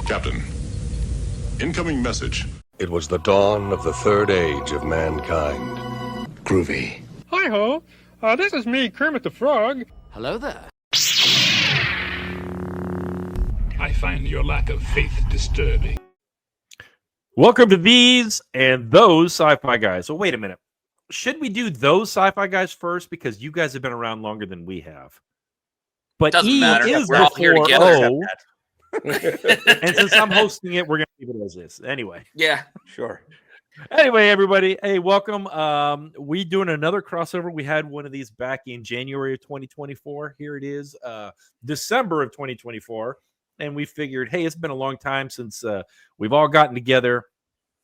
Captain, incoming message. It was the dawn of the third age of mankind. Groovy. Hi-ho. This is me, Kermit the Frog. Hello there. I find your lack of faith disturbing. Welcome to These and Those Sci-Fi Guys. So wait a minute. Should we do Those Sci-Fi Guys first? Because you guys have been around longer than we have. But Doesn't matter. We're all here together. And since I'm hosting it, we're going to leave it as is. Anyway. Yeah. Sure. Anyway, everybody, hey, welcome. We doing another crossover. We had one of these back in January of 2024. Here it is, December of 2024. And we figured, hey, it's been a long time since we've all gotten together,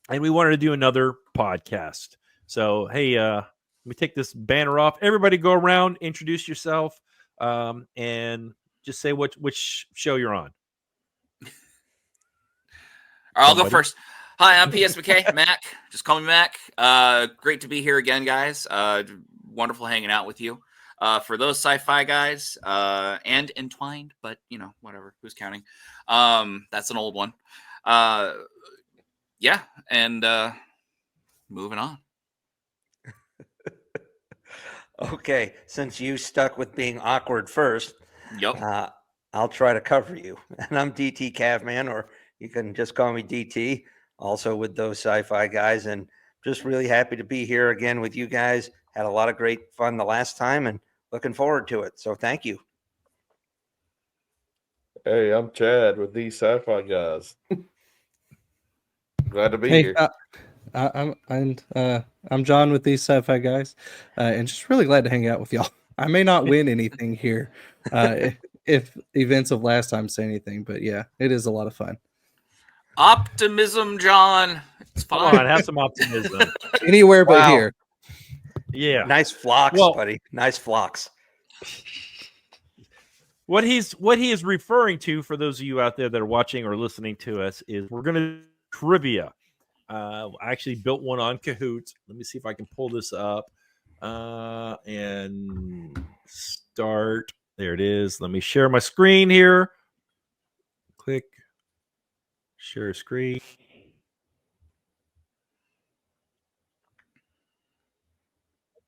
and we wanted to do another podcast. So, hey, let me take this banner off. Everybody go around, introduce yourself, and just say which show you're on. I'll go first. Hi, I'm P.S. McKay, Mac. Just call me Mac. Great to be here again, guys. Wonderful hanging out with you. For those sci-fi guys, and entwined, but you know, whatever. Who's counting? That's an old one. Yeah, and moving on. Okay, since you stuck with being awkward first, Yep. I'll try to cover you. And I'm DT Cavman, or you can just call me DT, also with those sci-fi guys. And just really happy to be here again with you guys. Had a lot of great fun the last time and looking forward to it. So thank you. Hey, I'm Chad with These Sci-Fi Guys. Glad to be here. I'm John with These Sci-Fi Guys, and just really glad to hang out with y'all. I may not win anything here, if events of last time say anything, but yeah, it is a lot of fun. Optimism, John. It's fine. Come on, have some optimism. Anywhere but here. Yeah. Nice flocks, buddy. Nice flocks. What he is referring to, for those of you out there that are watching or listening to us, is we're going to trivia. I actually built one on Kahoot. Let me see if I can pull this up and start. There it is. Let me share my screen here. Click share screen.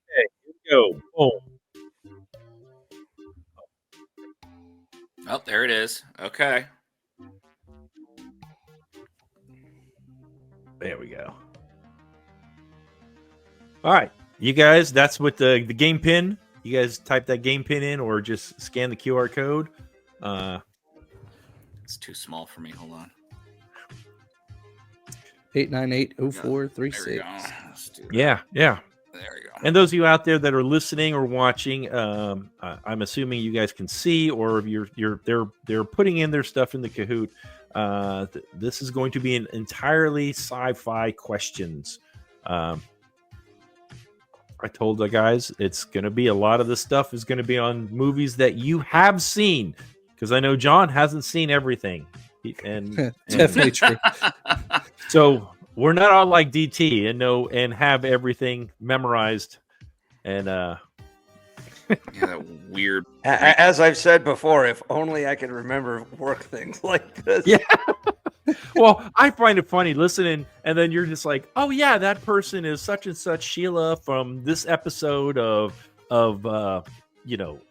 Okay, here we go. Boom. Oh, there it is. Okay. There we go. All right, you guys, that's what the game pin. You guys type that game pin in or just scan the QR code. It's too small for me. Hold on. 898-0436. Yeah. There we go. And those of you out there that are listening or watching, I'm assuming you guys can see, or if they're putting in their stuff in the Kahoot. This is going to be an entirely sci-fi questions. I told the guys it's going to be a lot of the stuff is going to be on movies that you have seen, because I know John hasn't seen everything. And Definitely true. So we're not all like DT and have everything memorized. And Yeah, that weird. As I've said before, if only I could remember work things like this. yeah. Well, I find it funny listening, and then you're just like, oh yeah, that person is such and such Sheila from this episode of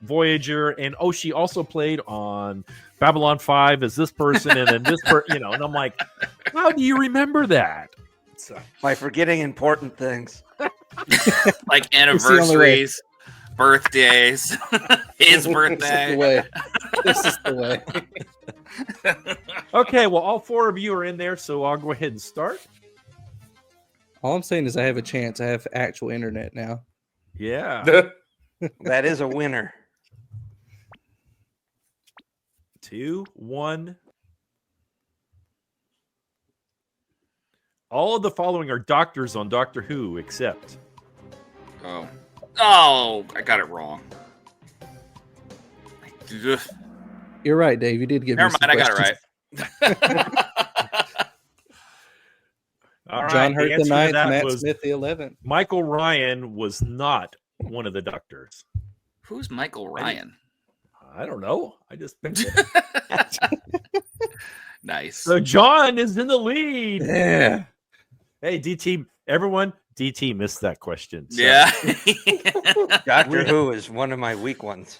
Voyager, and oh, she also played on Babylon 5 as this person, and then this and I'm like, how do you remember that? So, By forgetting important things. Like anniversaries, birthdays, his birthday. This is the way. okay, well, all four of you are in there, so I'll go ahead and start. All I'm saying is I have a chance. I have actual internet now. Yeah. That is a winner. 2, 1. All of the following are doctors on Doctor Who, except. Oh, I got it wrong. Ugh. You're right, Dave. You did give Never me mind, I got questions. it right. All John right, Hurt the the answer to 9th, that Matt was Smith the 11th. Michael Ryan was not one of the doctors. Who's Michael Ryan? I don't know. I just picked it. Nice. So John is in the lead. Yeah. Hey, DT, everyone, DT missed that question. So. Yeah. Doctor Who is one of my weak ones.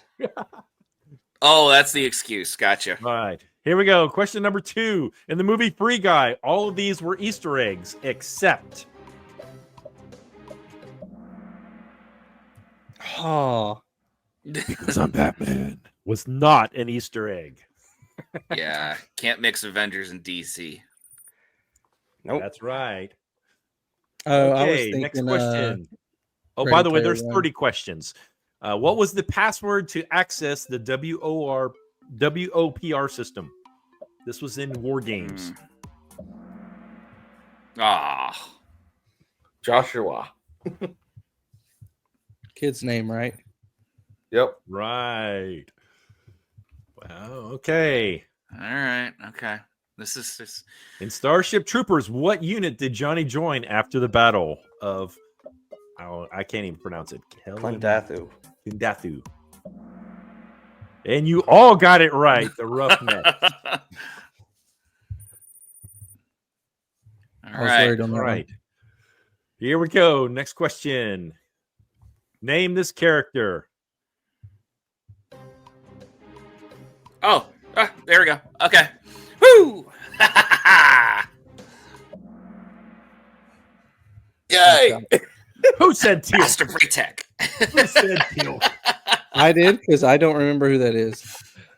Oh, that's the excuse. Gotcha. All right. Here we go. Question number 2. In the movie Free Guy, all of these were Easter eggs, except Oh, because I'm Batman was not an Easter egg. Yeah. Can't mix Avengers and DC. Nope. That's right. I was Okay, thinking. next question. Oh, Ready by the way, Player there's One. 30 questions. What was the password to access the WOPR system? This was in War Games. Ah. Joshua. Kid's name, right? Yep. Right. Wow. Okay. All right. Okay. This is just... In Starship Troopers, what unit did Johnny join after the battle of... Oh, I can't even pronounce it. Klendathu. Klendathu. And you all got it right. The Roughnecks. I was worried on that All one. right. Here we go. Next question. Name this character. Oh, there we go. Okay. Woo! Yay! Who said Teal? Master Braytech. Who said Teal? I did because I don't remember who that is.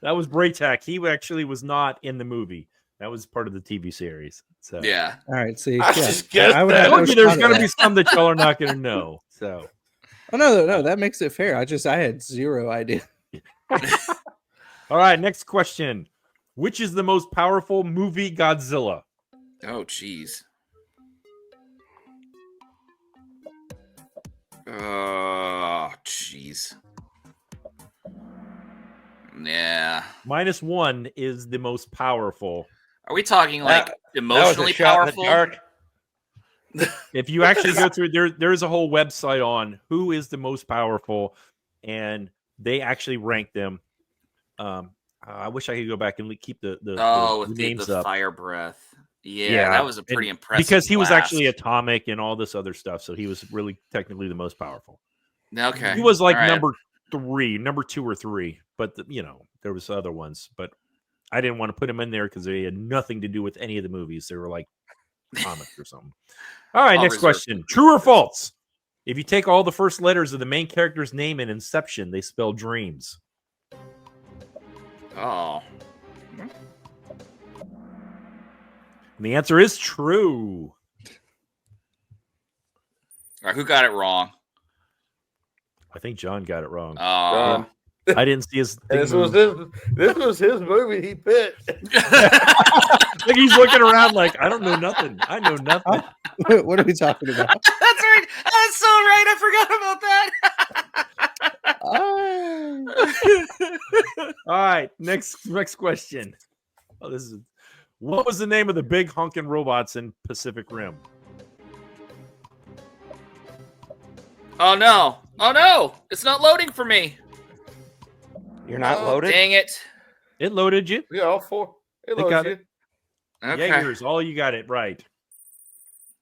That was Braytech. He actually was not in the movie. That was part of the TV series. So Yeah. All right, see, I yeah, just guessed I would that. have I told no you there's shot going at to be that. some that y'all are not going to know. So, Oh no, that makes it fair. I had zero idea. all right, next question. Which is the most powerful movie Godzilla? Oh, jeez. Oh, jeez. Yeah. -1 is the most powerful. Are we talking like That was a emotionally shot in the powerful? dark. If you actually go through there's a whole website on who is the most powerful, and they actually rank them. I wish I could go back and keep the with names the up. fire breath. Yeah, that was a pretty impressive. Because he was blast. actually atomic and all this other stuff, so he was really technically the most powerful. Okay. He was like All right. number 2 or 3, but there was other ones, but I didn't want to put him in there because they had nothing to do with any of the movies. They were like comics or something. All right, I'll next reserve question. True or false? If you take all the first letters of the main character's name in Inception, they spell dreams. Oh. And the answer is true. All right, who got it wrung? I think John got it wrong. Oh. I didn't see his thing This move. was his movie he picked. Like he's looking around like, I don't know nothing. I know nothing. What are we talking about? That's right. That's so right. I forgot about that. All right, next question. Oh, what was the name of the big honking robots in Pacific Rim? Oh no. Oh no. It's not loading for me. You're not Oh, loaded? Dang it. It loaded you. Yeah, all four. It They got loads you. Okay. Jaegers, all you got it right.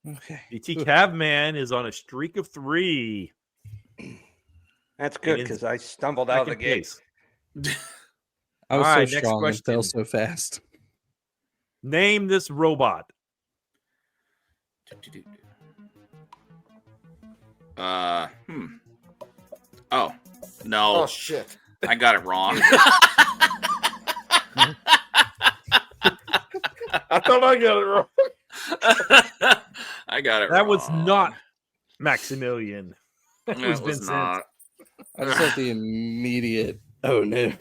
Okay. DT Cavman is on a streak of 3. That's good It is because I stumbled out of the Second gate. place. I was All right, so next strong and fell question. so fast. Name this robot. Oh no. Oh shit. I got it wrong. I thought I got it wrong. I got it That wrong. was not Maximilian. That It was was Vincent. not. I just had the immediate. Oh no!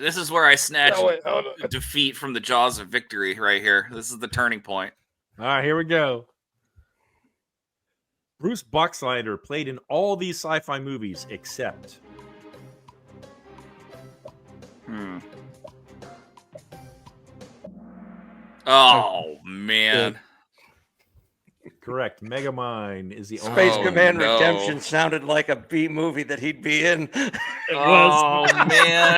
This is where I snatched No, wait, hold on. defeat from the jaws of victory right here. This is the turning point. All right, here we go. Bruce Boxleiter played in all these sci-fi movies except Oh man. Correct. Megamind is the Space only. Command no. Redemption sounded like a B movie that he'd be in. Oh man.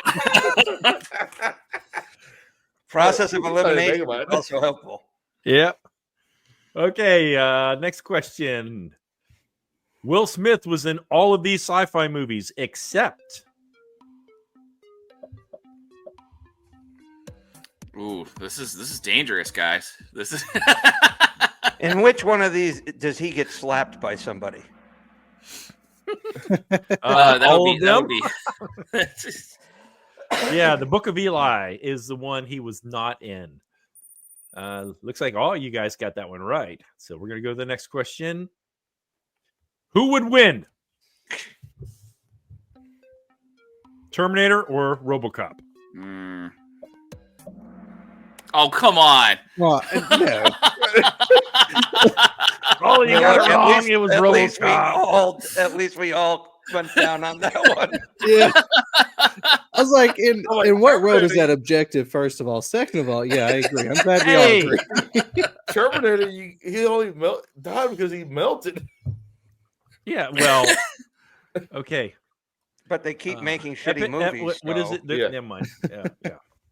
Process of Megamind. elimination is also helpful. Yep. Okay. Next question. Will Smith was in all of these sci-fi movies except. Ooh, this is dangerous, guys. This is In which one of these does he get slapped by somebody? All would be. Yeah, the Book of Eli is the one he was not in. Looks like all you guys got that one right. So we're gonna go to the next question. Who would win? Terminator or RoboCop? Oh, come on. Well, no. Oh, you got it wrong. It was RoboCop. At least we all went down on that one. Yeah. I was like, in what road is that objective, first of all? Second of all, yeah, I agree. I'm glad we all agree. Terminator, he only died because he melted. Yeah, well, okay. But they keep making shitty movies. What is it? Yeah. Never mind. Yeah.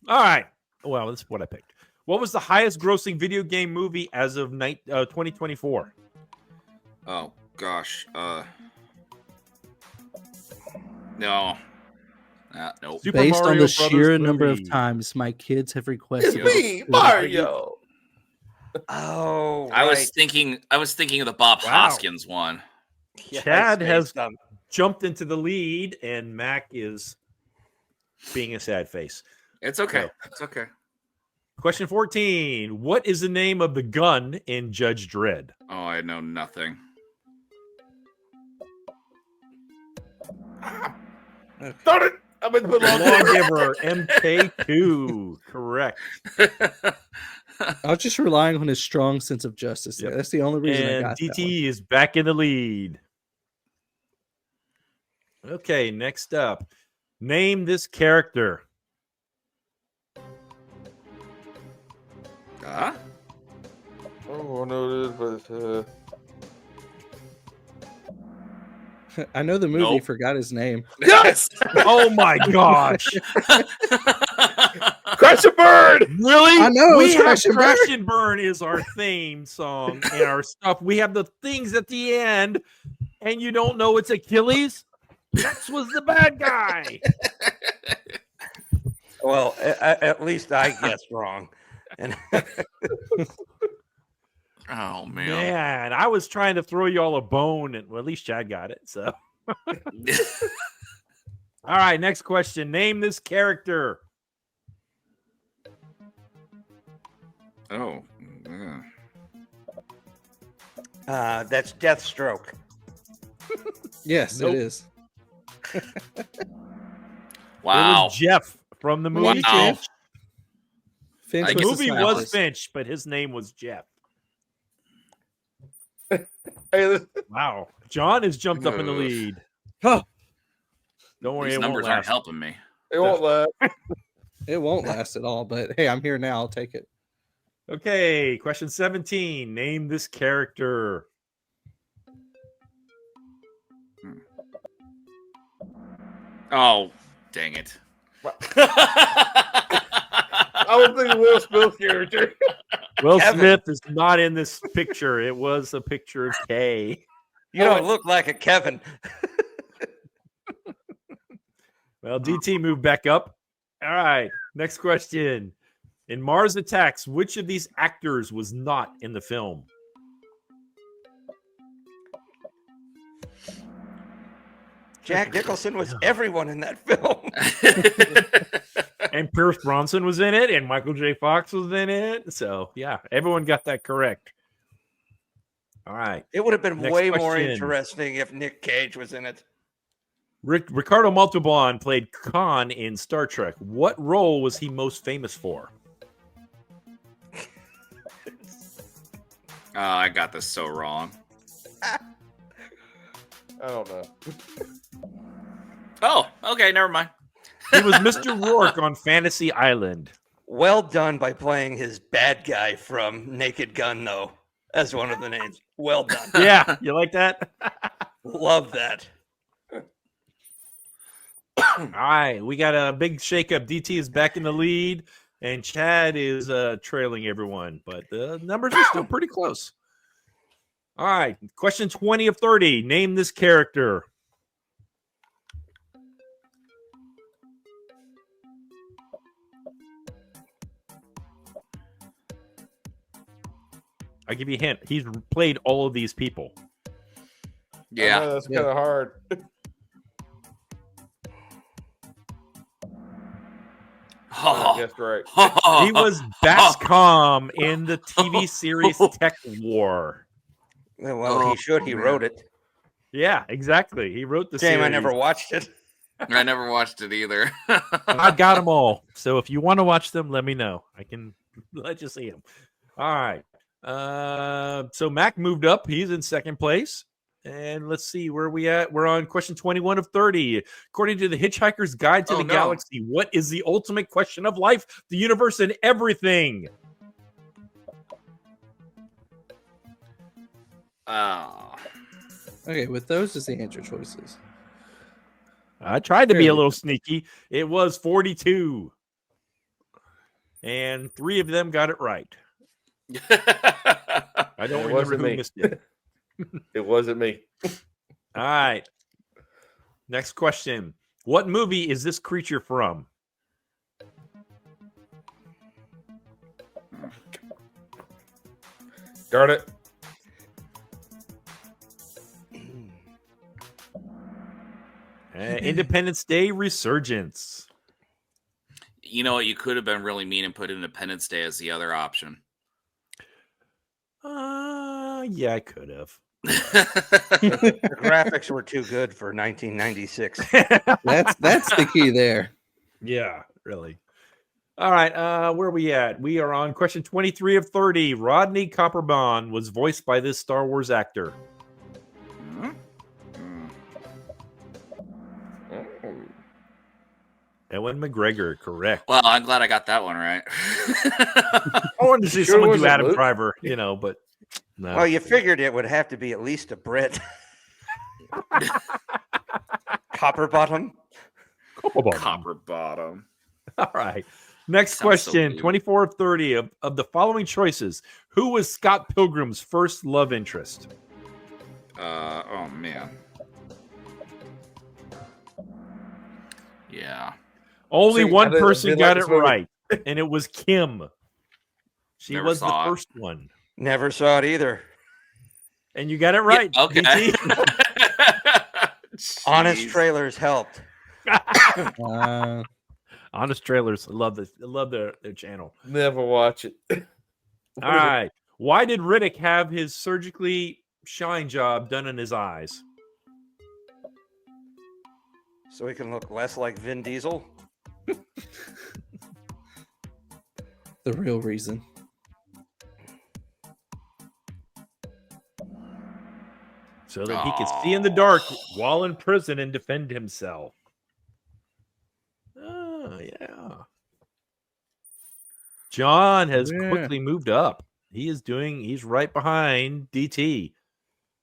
All right. Well, that's what I picked. What was the highest grossing video game movie as of 2024? Oh gosh. No. Nope. Super Based on Mario the Brothers sheer number movie. of times my kids have requested Me, Mario. Oh, I was right. thinking of the Bob Hoskins one. Yeah, Chad it's has based on- jumped into the lead, and Mac is being a sad face. It's okay. So, It's okay. question 14. What is the name of the gun in Judge Dredd? Oh, I know nothing. Darn it! I've been put on. Lawgiver MK2. Correct. I was just relying on his strong sense of justice. There. Yep. That's the only reason I And got that one. DT is back in the lead. Okay, next up. Name this character. Huh? Oh, I know this, but I know the movie, Nope. forgot his name. yes, Oh my gosh. Crash and Burn. Really? I know, We it's have Crash and Crash Burn. and Burn is our theme song and our stuff. We have the things at the end, and you don't know it's Achilles? That was the bad guy. Well, at least I guessed wrong. And Oh man. Man, I was trying to throw you all a bone, and well, at least Chad got it. So, all right, next question. Name this character. Oh. that's Deathstroke. Yes, Nope. it is. It Wow. was Jeff from the movie Wow. Finch. Finch I The was the movie was scientist. Finch, but his name was Jeff. Hey, Wow. John has jumped up in the Ugh. lead. Oh, Don't worry, These it won't numbers aren't last. helping me. it won't laugh. it won't last at all, but hey, I'm here now. I'll take it. Okay, question 17. Name this character. Oh, dang it. I was thinking Will Smith's character. Will Kevin. Smith is not in this picture. It was a picture of Kay. You don't look like a Kevin. Well, DT moved back up. All right, next question. In Mars Attacks, which of these actors was not in the film? Jack Nicholson was everyone in that film. And Pierce Bronson was in it, and Michael J. Fox was in it. So, yeah, everyone got that correct. All right. It would have been Next way more question. interesting if Nick Cage was in it. Ricardo Montalban played Khan in Star Trek. What role was he most famous for? Oh, I got this so wrong. I don't know. Oh, okay, never mind. He was Mr. Rourke on Fantasy Island. Well done by playing his bad guy from Naked Gun, though. as one of the names. Well done. Yeah, you like that? Love that. All right, we got a big shakeup. DT is back in the lead, and Chad is trailing everyone, but the numbers are still pretty close. All right, question 20 of 30. Name this character. I'll give you a hint. He's played all of these people. Yeah. That's kind of hard. I guess right. He was Bascom in the TV series Tech War. Well, he should. He wrote it. Yeah, exactly. He wrote the Shame series. I never watched it. I never watched it either. I got them all. So if you want to watch them, let me know. I can let you see them. All right. So Mac moved up. He's in second place. And let's see where we at. We're on question 21 of 30. According to the Hitchhiker's Guide to the Galaxy, what is the ultimate question of life, the universe, and everything? Okay, with those as the answer choices. I tried to be a little sneaky. It was 42. And 3 of them got it right. I don't remember who missed it. It wasn't me. All right. Next question. What movie is this creature from? Darn it. Independence Day Resurgence. You know what? You could have been really mean and put Independence Day as the other option. Yeah, I could have. The graphics were too good for 1996. That's the key there. Yeah, really. All right, where are we at? We are on question 23 of 30. Rodney Copperbond was voiced by this Star Wars actor. Ewan McGregor, correct. Well, I'm glad I got that one right. I wanted to see Sure someone do wasn't Adam Luke? Driver, but no. Well, you figured it would have to be at least a Brit. Copper bottom. Copper bottom. All right. Next Sounds so question, weird. 24 of 30. Of the following choices, who was Scott Pilgrim's first love interest? Oh, man. Yeah. Only See, one I didn't person like got this it movie. right, and it was Kim. She Never was the saw it. first one. Never saw it either. And you got it right. Yeah, okay. DT. Honest Jeez. trailers helped. Honest Trailers. I love their channel. Never watch it. All right. Why did Riddick have his surgically shine job done in his eyes? So he can look less like Vin Diesel. The real reason. So that he could see in the dark while in prison and defend himself. Oh, yeah. John has quickly moved up. He's right behind DT.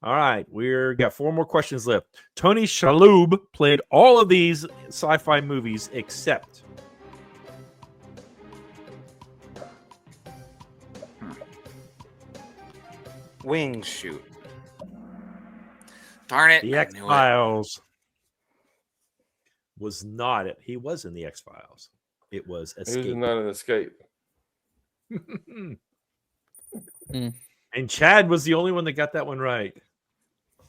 All right, we're got 4 more questions left. Tony Shalhoub played all of these sci-fi movies except Wings. Shoot. Darn it. The I knew it. X-Files. Was not it. He was in the X-Files. It was It was Escape. not an escape. And Chad was the only one that got that one right.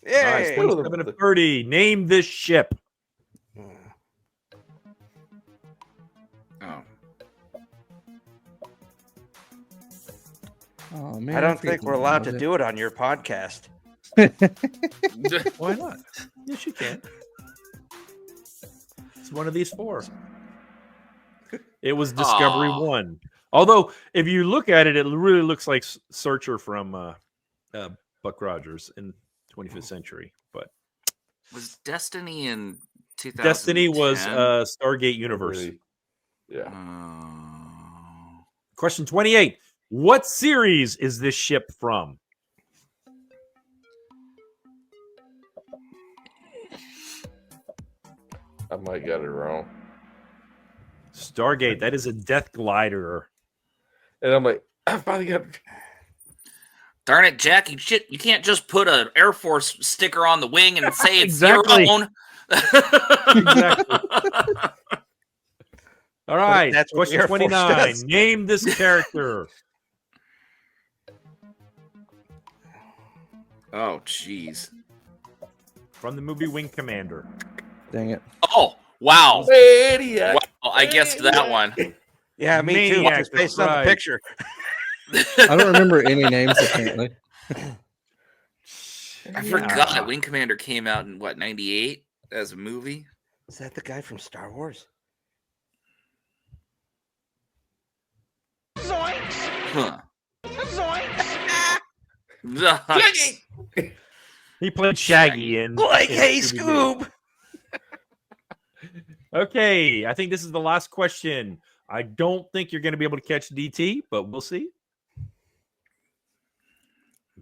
All right, Yay! 27 of 30. Name this ship. Oh. Oh man, I don't think we're allowed to do it on your podcast. Why not? Yes, you can. It's one of these 4. It was Discovery Aw. 1. Although, if you look at it, it really looks like Searcher from Buck Rogers in 25th Century. But Was Destiny in 2000? Destiny was Stargate Universe. Really? Yeah. Oh. Question 28. What series is this ship from? I might get it wrong. Stargate. That is a death glider. And I'm like, I finally got it. Darn it, Jack! You can't just put an Air Force sticker on the wing and say it's Exactly. your own. Exactly. All right. That's what the Question Air Force 29. does. Name this character. Oh, jeez. From the movie Wing Commander. Dang it. Oh, wow. Maniac. Wow, I guessed that one. Yeah, me too. Maniac, Just based that's on right. the picture. I don't remember any names apparently. I forgot Wing Commander came out in what, 98 as a movie? Is that the guy from Star Wars? Huh. He played Shaggy in Like, in hey, Scooby-Doo. Scoob. Okay, I think this is the last question. I don't think you're going to be able to catch DT, but we'll see.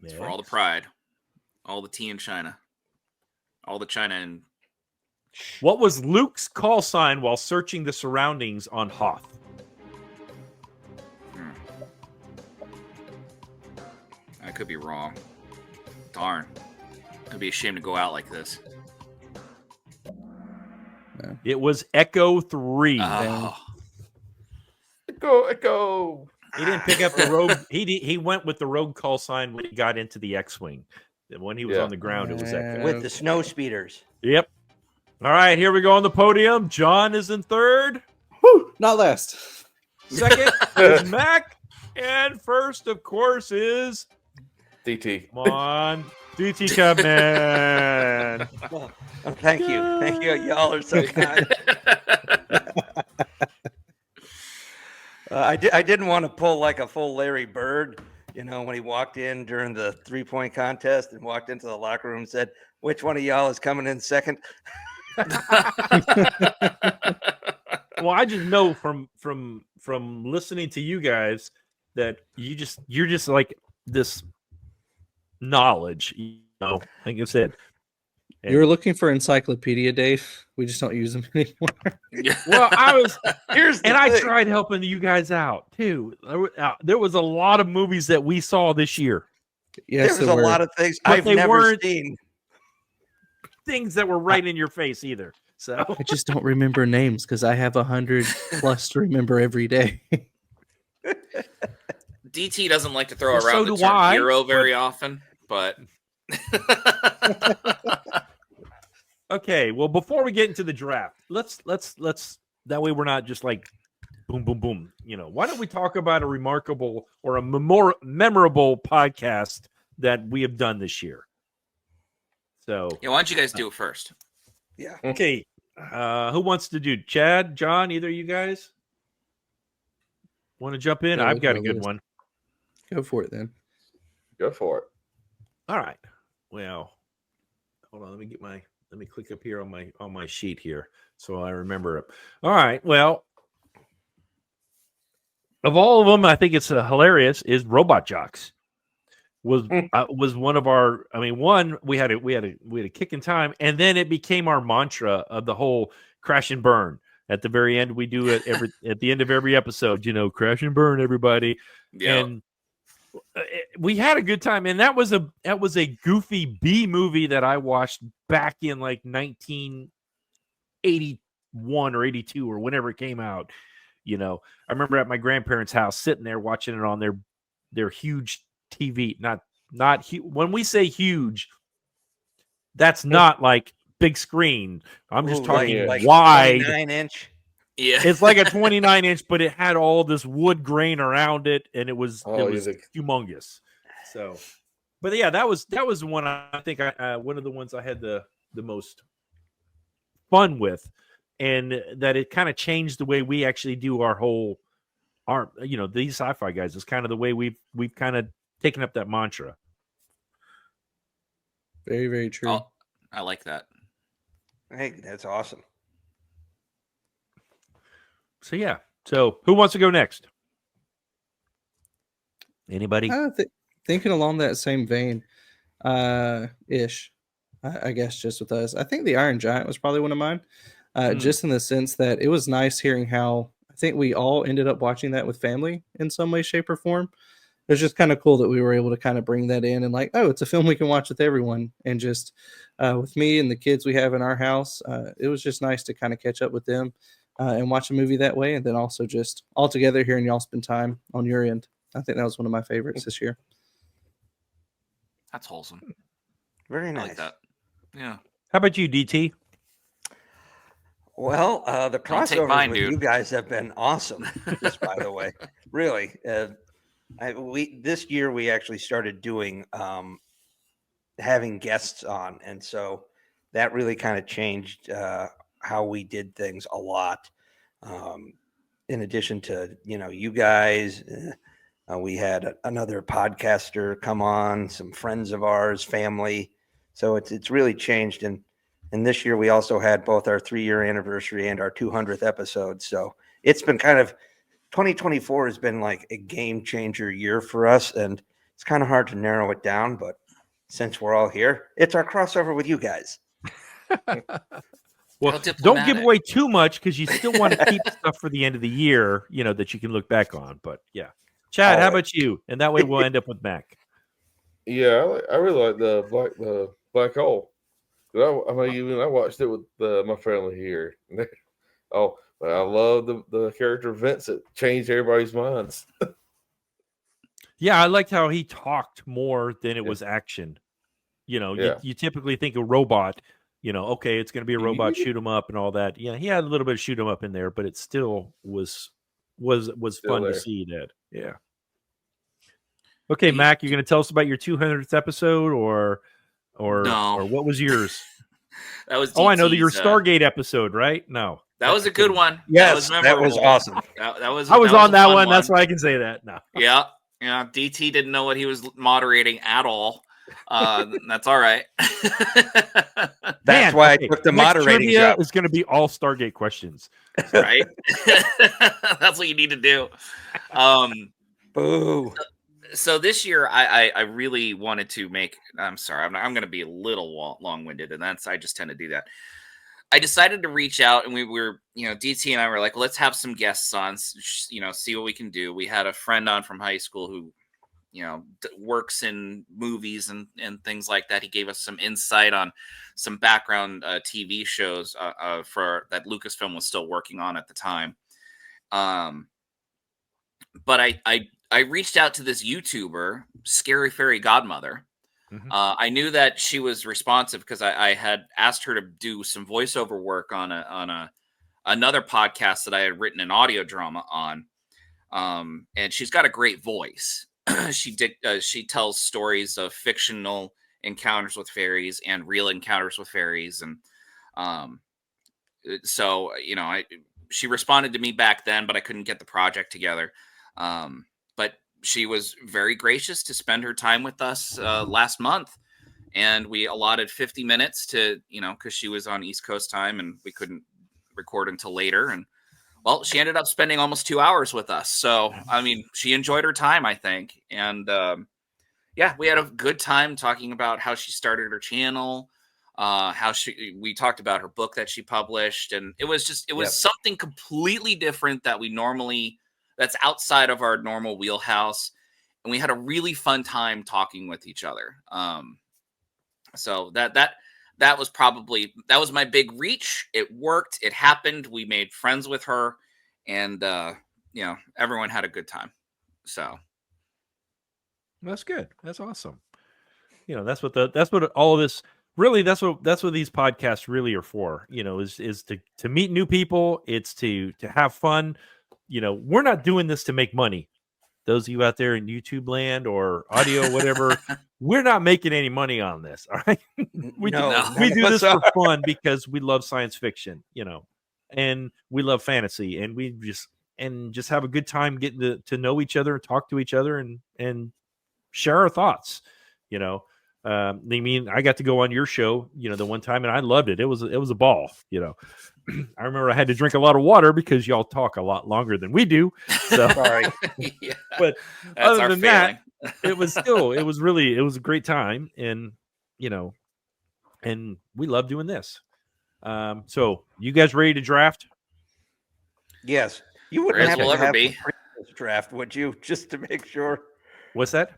It's for all the pride, all the tea in China, all the China and What was Luke's call sign while searching the surroundings on Hoth? I could be wrong. Darn. I'd be ashamed to go out like this. It was Echo 3. Oh. Echo. He didn't pick up the rogue. He went with the rogue call sign when he got into the X-wing. When he was on the ground, it was Echo. With the snow speeders. Yep. All right, here we go on the podium. John is in third. Whew, not last. Second is Mac. And first, of course, is DT. come on, DT Cubman. Oh, thank you. Thank you. Y'all are so kind. I didn't want to pull like a full Larry Bird, you know, when he walked in during the 3-point contest and walked into the locker room and said, which one of y'all is coming in second? Well, I just know from listening to you guys that you're just like this knowledge, you know, like I said. You were looking for Encyclopedia, Dave. We just don't use them anymore. Well, Here's the I thing. tried helping you guys out too. There was a lot of movies that we saw this year. Yes, There's a lot of things But I've they never weren't- seen. Things that were right in your face either. So I just don't remember names because I have 100 plus to remember every day. DT doesn't like to throw Well, around so the do term I, hero very often, but okay, well, before we get into the draft, let's that way we're not just like boom, boom, boom. You know, why don't we talk about a remarkable or a memorable podcast that we have done this year? So, yeah, why don't you guys do it first? Yeah. okay, who wants to do? Chad, John, either of you guys want to jump in? Yeah, I've got a let's good go. one. Go for it then. Go for it. All right. Well, hold on. Let me click up here on my sheet here so I remember it. All right. Well, of all of them, I think it's hilarious. Is Robot Jocks was one of our. I mean, one we had a kick in time, and then it became our mantra of the whole crash and burn. At the very end, we do it at the end of every episode. You know, crash and burn, everybody. Yeah. And we had a good time, and that was a goofy B movie that I watched back in like 1981 or 82 or whenever it came out. You know, I remember at my grandparents' house sitting there watching it on their huge TV. Not huge. When we say huge, that's not like big screen. I'm just talking like wide. 29-inch. Yeah. It's like a 29-inch, but it had all this wood grain around it, and it was humongous. So, but yeah, that was one I think one of the ones I had the most fun with, and that it kind of changed the way we actually do our these sci-fi guys. Is kind of the way we've kind of taken up that mantra. Very, very true. Oh, I like that. Hey, that's awesome. So yeah. So who wants to go next? Anybody? Thinking along that same vein, Ish. I guess just with us. I think the Iron Giant was probably one of mine, Mm. just in the sense that it was nice hearing how I think we all ended up watching that with family in some way, shape, or form. It was just kind of cool that we were able to kind of bring that in and like, oh, it's a film we can watch with everyone. And just with me and the kids we have in our house, it was just nice to kind of catch up with them and watch a movie that way. And then also just all together hearing y'all spend time on your end. I think that was one of my favorites this year. That's wholesome. Very I nice. like that. Yeah. How about you, DT? Well, the Don't take crossovers mine, with dude. you guys have been awesome. Just by the way, really. This year we actually started doing having guests on, and so that really kind of changed how we did things a lot. In addition to you guys, we had another podcaster come on, some friends of ours, family. So it's really changed, and this year we also had both our 3-year anniversary and our 200th episode. So it's been kind of 2024 has been like a game changer year for us, and it's kind of hard to narrow it down. But since we're all here, it's our crossover with you guys. Well, don't give away too much because you still want to keep stuff for the end of the year, that you can look back on. But yeah, Chad, how about you? And that way we'll end up with Mac. Yeah, I really like the black hole. I watched it with my family here. Oh, but I love the character Vincent. Changed everybody's minds. Yeah, I liked how he talked more than it was action. You typically think a robot. Okay, it's going to be a robot, shoot him up and all that. Yeah, he had a little bit of shoot him up in there, but it still was fun to see that. Yeah. Okay, Mac, you're going to tell us about your 200th episode, or what was yours? That was. I know that your Stargate episode, right? No, that was a good one. Yes, that was awesome. That was. I was on that one. That's why I can say that. No. Yeah. DT didn't know what he was moderating at all. That's all right. That's why I took the moderating job. Is going to be all Stargate questions, right? That's what you need to do. Boo. So this year, I really wanted to make. I'm sorry, I'm going to be a little long-winded, and I just tend to do that. I decided to reach out, and we were, DT and I were like, well, let's have some guests on, see what we can do. We had a friend on from high school who, works in movies and things like that. He gave us some insight on some background TV shows for that Lucasfilm was still working on at the time. But I reached out to this YouTuber, Scary Fairy Godmother. Mm-hmm. I knew that she was responsive because I had asked her to do some voiceover work on another podcast that I had written an audio drama on. And she's got a great voice. She tells stories of fictional encounters with fairies and real encounters with fairies, and so she responded to me back then, but I couldn't get the project together. But she was very gracious to spend her time with us last month, and we allotted 50 minutes to because she was on East Coast time and we couldn't record until later, and well, she ended up spending almost 2 hours with us. So, I mean, she enjoyed her time, I think. And yeah, we had a good time talking about how she started her channel, we talked about her book that she published. And it was something completely different that's outside of our normal wheelhouse. And we had a really fun time talking with each other. So that was my big reach. It worked. It happened. We made friends with her, and everyone had a good time. So that's good. That's awesome. That's what all of this really. That's what these podcasts really are for. Is to meet new people. It's to have fun. We're not doing this to make money. Those of you out there in YouTube land or audio, whatever, we're not making any money on this. All right. We do this for fun because we love science fiction, and we love fantasy, and we just have a good time getting to know each other and talk to each other and share our thoughts. I got to go on your show, the one time, and I loved it. It was a ball, I remember I had to drink a lot of water because y'all talk a lot longer than we do. So sorry. Yeah, but other than that, it was a great time. And, and we love doing this. So you guys ready to draft? Yes. You wouldn't As have we'll to ever have be. the previous draft, would you? Just to make sure What's that?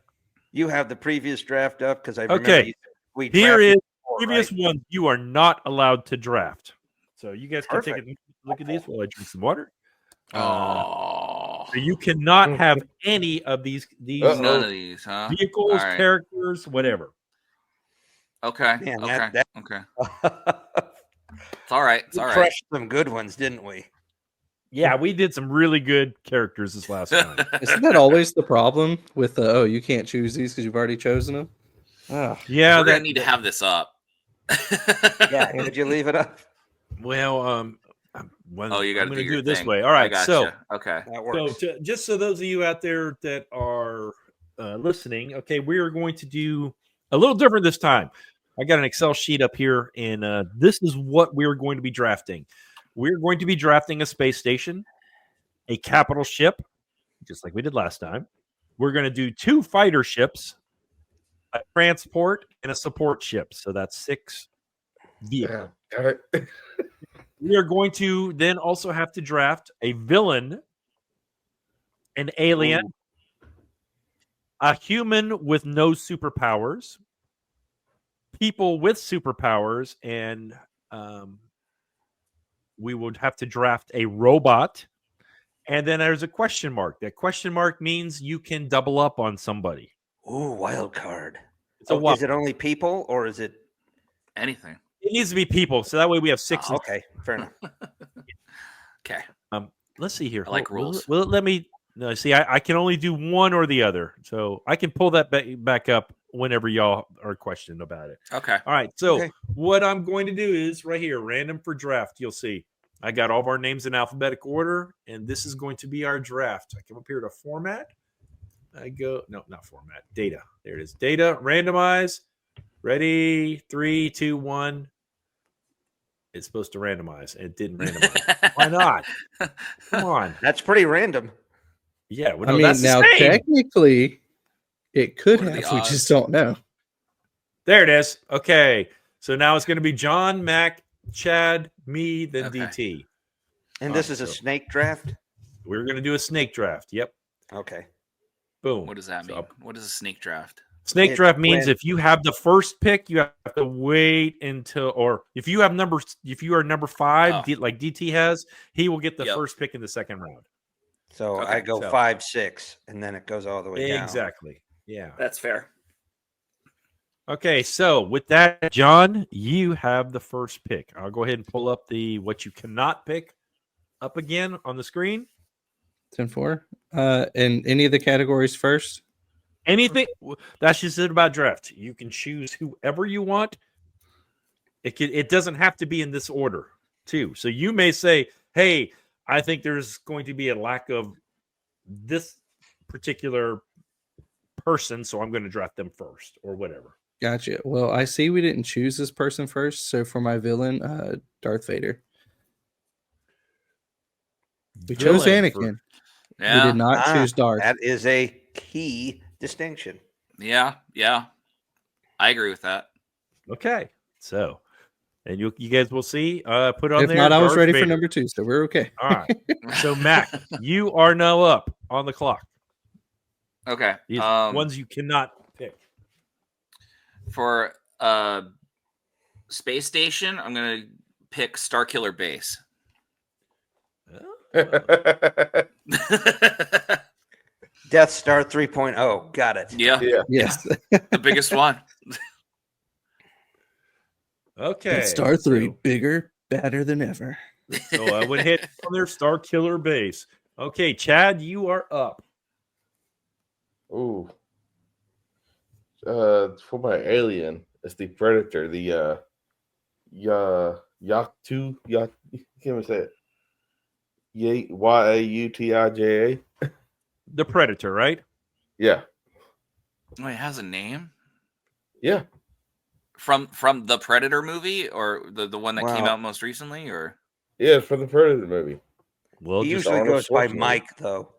you have the previous draft up, because I remember Okay. we Here drafted is before, previous right? one. You are not allowed to draft. So you guys can take Perfect. a look at these while I drink some water. Oh, So you cannot have any of these none of these, huh? vehicles, All right. characters, whatever. Okay. Man, okay. that- Okay. It's all right. It's We all right. crushed some good ones, didn't we? Yeah, we did some really good characters this last time. Isn't that always the problem with you can't choose these because you've already chosen them? Ah, Yeah, We're gonna need to have this up. Yeah. Would you leave it up? well, Oh, you got I'm to going to your do it this thing. way. All I right, gotcha. so Okay. That works. just so those of you out there that are listening, okay, we are going to do a little different this time. I got an Excel sheet up here, and this is what we're going to be drafting. We're going to be drafting a space station, a capital ship, just like we did last time. We're going to do 2 fighter ships, a transport, and a support ship. So that's 6 vehicles. Got it. We are going to then also have to draft a villain, an alien, a human with no superpowers, people with superpowers, and we would have to draft a robot. And then there's a question mark. That question mark means you can double up on somebody. Ooh, wild card. It's a wild. Is it only people or is it? Anything. It needs to be people, so that way we have 6. Oh, okay, fair enough. Okay. Let's see here. I like Well, rules. Well, let me. No, see, I can only do one or the other, so I can pull that back up whenever y'all are questioned about it. Okay. All right. So Okay. what I'm going to do is right here, random for draft. You'll see I got all of our names in alphabetical order, and this is going to be our draft. I come up here to format. I go not format. Data. There it is. Data. Randomize. Ready? 3, 2, 1. It's supposed to randomize. It didn't randomize. Why not? Come on. That's pretty random. Yeah. Well, I no, mean, that's the now same. technically, it could What are the have. We odds? just don't know. There it is. Okay. So now it's going to be John, Mac, Chad, me, then Okay. DT. And this is a snake draft? We're going to do a snake draft. Yep. Okay. Boom. What does that mean? So, What is a snake draft? snake It's draft means when- if you have the first pick, you have to wait until, or if you are number 5, Oh. like DT has, he will get the Yep. first pick in the second round. So Okay, I go so- 5, 6, and then it goes all the way down. Exactly. Yeah. That's fair. Okay. So with that, John, you have the first pick. I'll go ahead and pull up what you cannot pick up again on the screen. 10-4. In any of the categories first. Anything that's just it about draft. You can choose whoever you want. It doesn't have to be in this order, too. So you may say, "Hey, I think there's going to be a lack of this particular person, so I'm going to draft them first, or whatever." Gotcha. Well, I see we didn't choose this person first. So for my villain, Darth Vader. We chose Villain for- Anakin. Yeah. We did not choose Darth. That is a key distinction. Yeah. Yeah. I agree with that. Okay, so and you guys will see. Put on If there. not, I was Darth ready Vader. for number 2, so we're okay. All right. So Mac, you are now up on the clock. Okay. These ones you cannot pick. For space station, I'm gonna pick Starkiller Base. Death Star 3.0. Got it. Yeah, Yeah. Yes. the biggest one. Okay. Star 3, so- bigger, badder than ever. So I would hit on their Star Killer base. Okay, Chad, you are up. Ooh. For my alien, it's the Predator, the Yautija. Can't even say it. Yautija. The Predator, right? Yeah. Oh, it has a name Yeah. from the Predator movie, or the one that came Wow. out most recently, or Yeah, it's from the Predator movie. Well, He just usually Arnold goes by Schwarzenegger. Mike, though.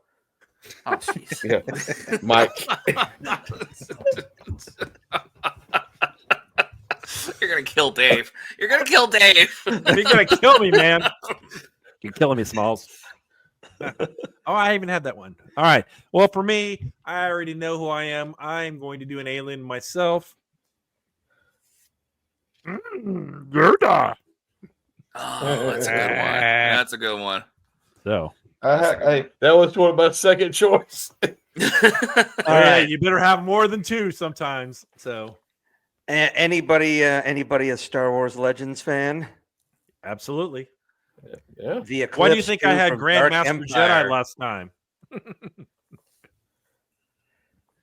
oh jeez. Yeah. Mike. You're gonna kill Dave. You're gonna kill Dave. You're gonna kill me, man. You're killing me, Smalls. Oh, I even had that one. All right. Well, for me, I already know who I am. I'm going to do an alien myself. Gerda. Oh, that's a good one. That's a good one. So, That was one of my second choice. all right, you better have more than two sometimes. So, Anybody a Star Wars Legends fan? absolutely. Yeah. The Eclipse Why do you think I 2 had from Dark Grandmaster Empire. Jedi last time?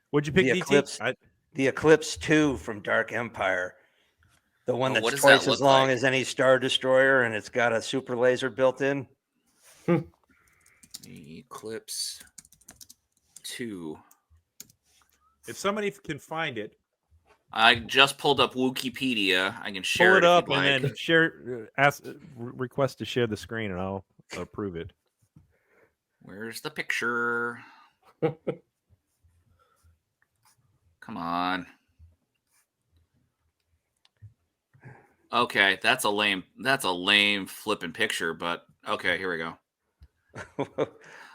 What'd you pick, The DT? Eclipse, the Eclipse 2 from Dark Empire. The one what that's does that twice as look long like? as any Star Destroyer, and it's got a super laser built in. Eclipse 2. If somebody can find it, I just pulled up Wikipedia. I can share pull it if up you'd and like. then share. Request to share the screen, and I'll approve it. Where's the picture? Come on. Okay, that's a lame flipping picture, but okay, here we go.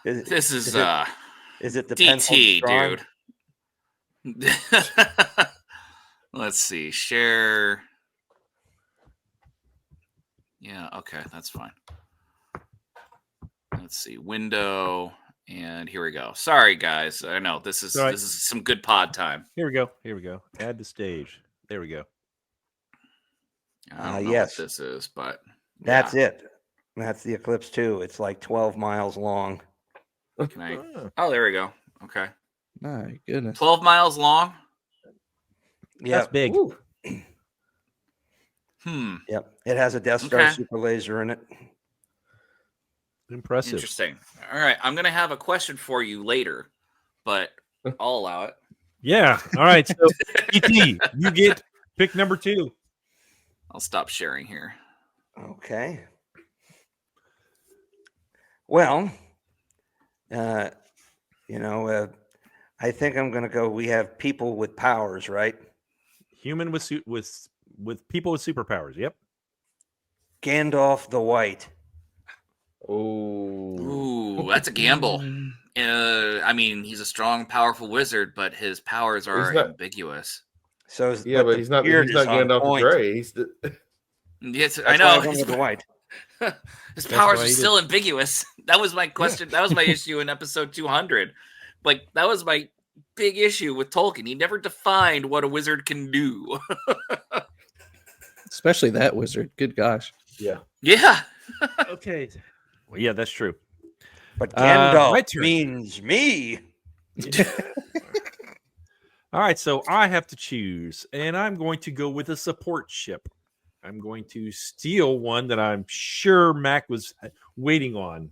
This is Is it the pencil DT, drawing? dude. Let's see. Share. Yeah, okay, that's fine. Let's see. Window, and here we go. Sorry, guys. I know this is All right. this is some good pod time. Here we go. Here we go. Add to stage. There we go. I don't know yes. what this is, but That's it. That's the Eclipse 2. It's like 12 miles long. can I? Oh, there we go. Okay, My goodness. 12 miles long. That's big. Ooh. Yep. It has a Death Star Okay. super laser in it. Impressive. Interesting. All right, I'm gonna have a question for you later, but I'll allow it. Yeah. All right. So, ET, you get pick number 2. I'll stop sharing here. Okay. Well, I think I'm going to go. We have people with powers, right? Human with people with superpowers. Yep. Gandalf the White. Oh. Ooh, that's a gamble. I mean, he's a strong, powerful wizard, but his powers are not- ambiguous. So Yeah, but the he's not beard is on Gandalf the point. Gray. He's the, Yes, That's I why know. went with the White. His powers why are he still ambiguous. That was my question. That was my issue in episode 200. Like, that was my big issue with Tolkien. He never defined what a wizard can do. Especially that wizard. Good gosh. yeah. Yeah. Okay. Well, yeah, that's true. But my Gandalf turn. means me. All right, so I have to choose, and I'm going to go with a support ship. I'm going to steal one that I'm sure Mac was waiting on.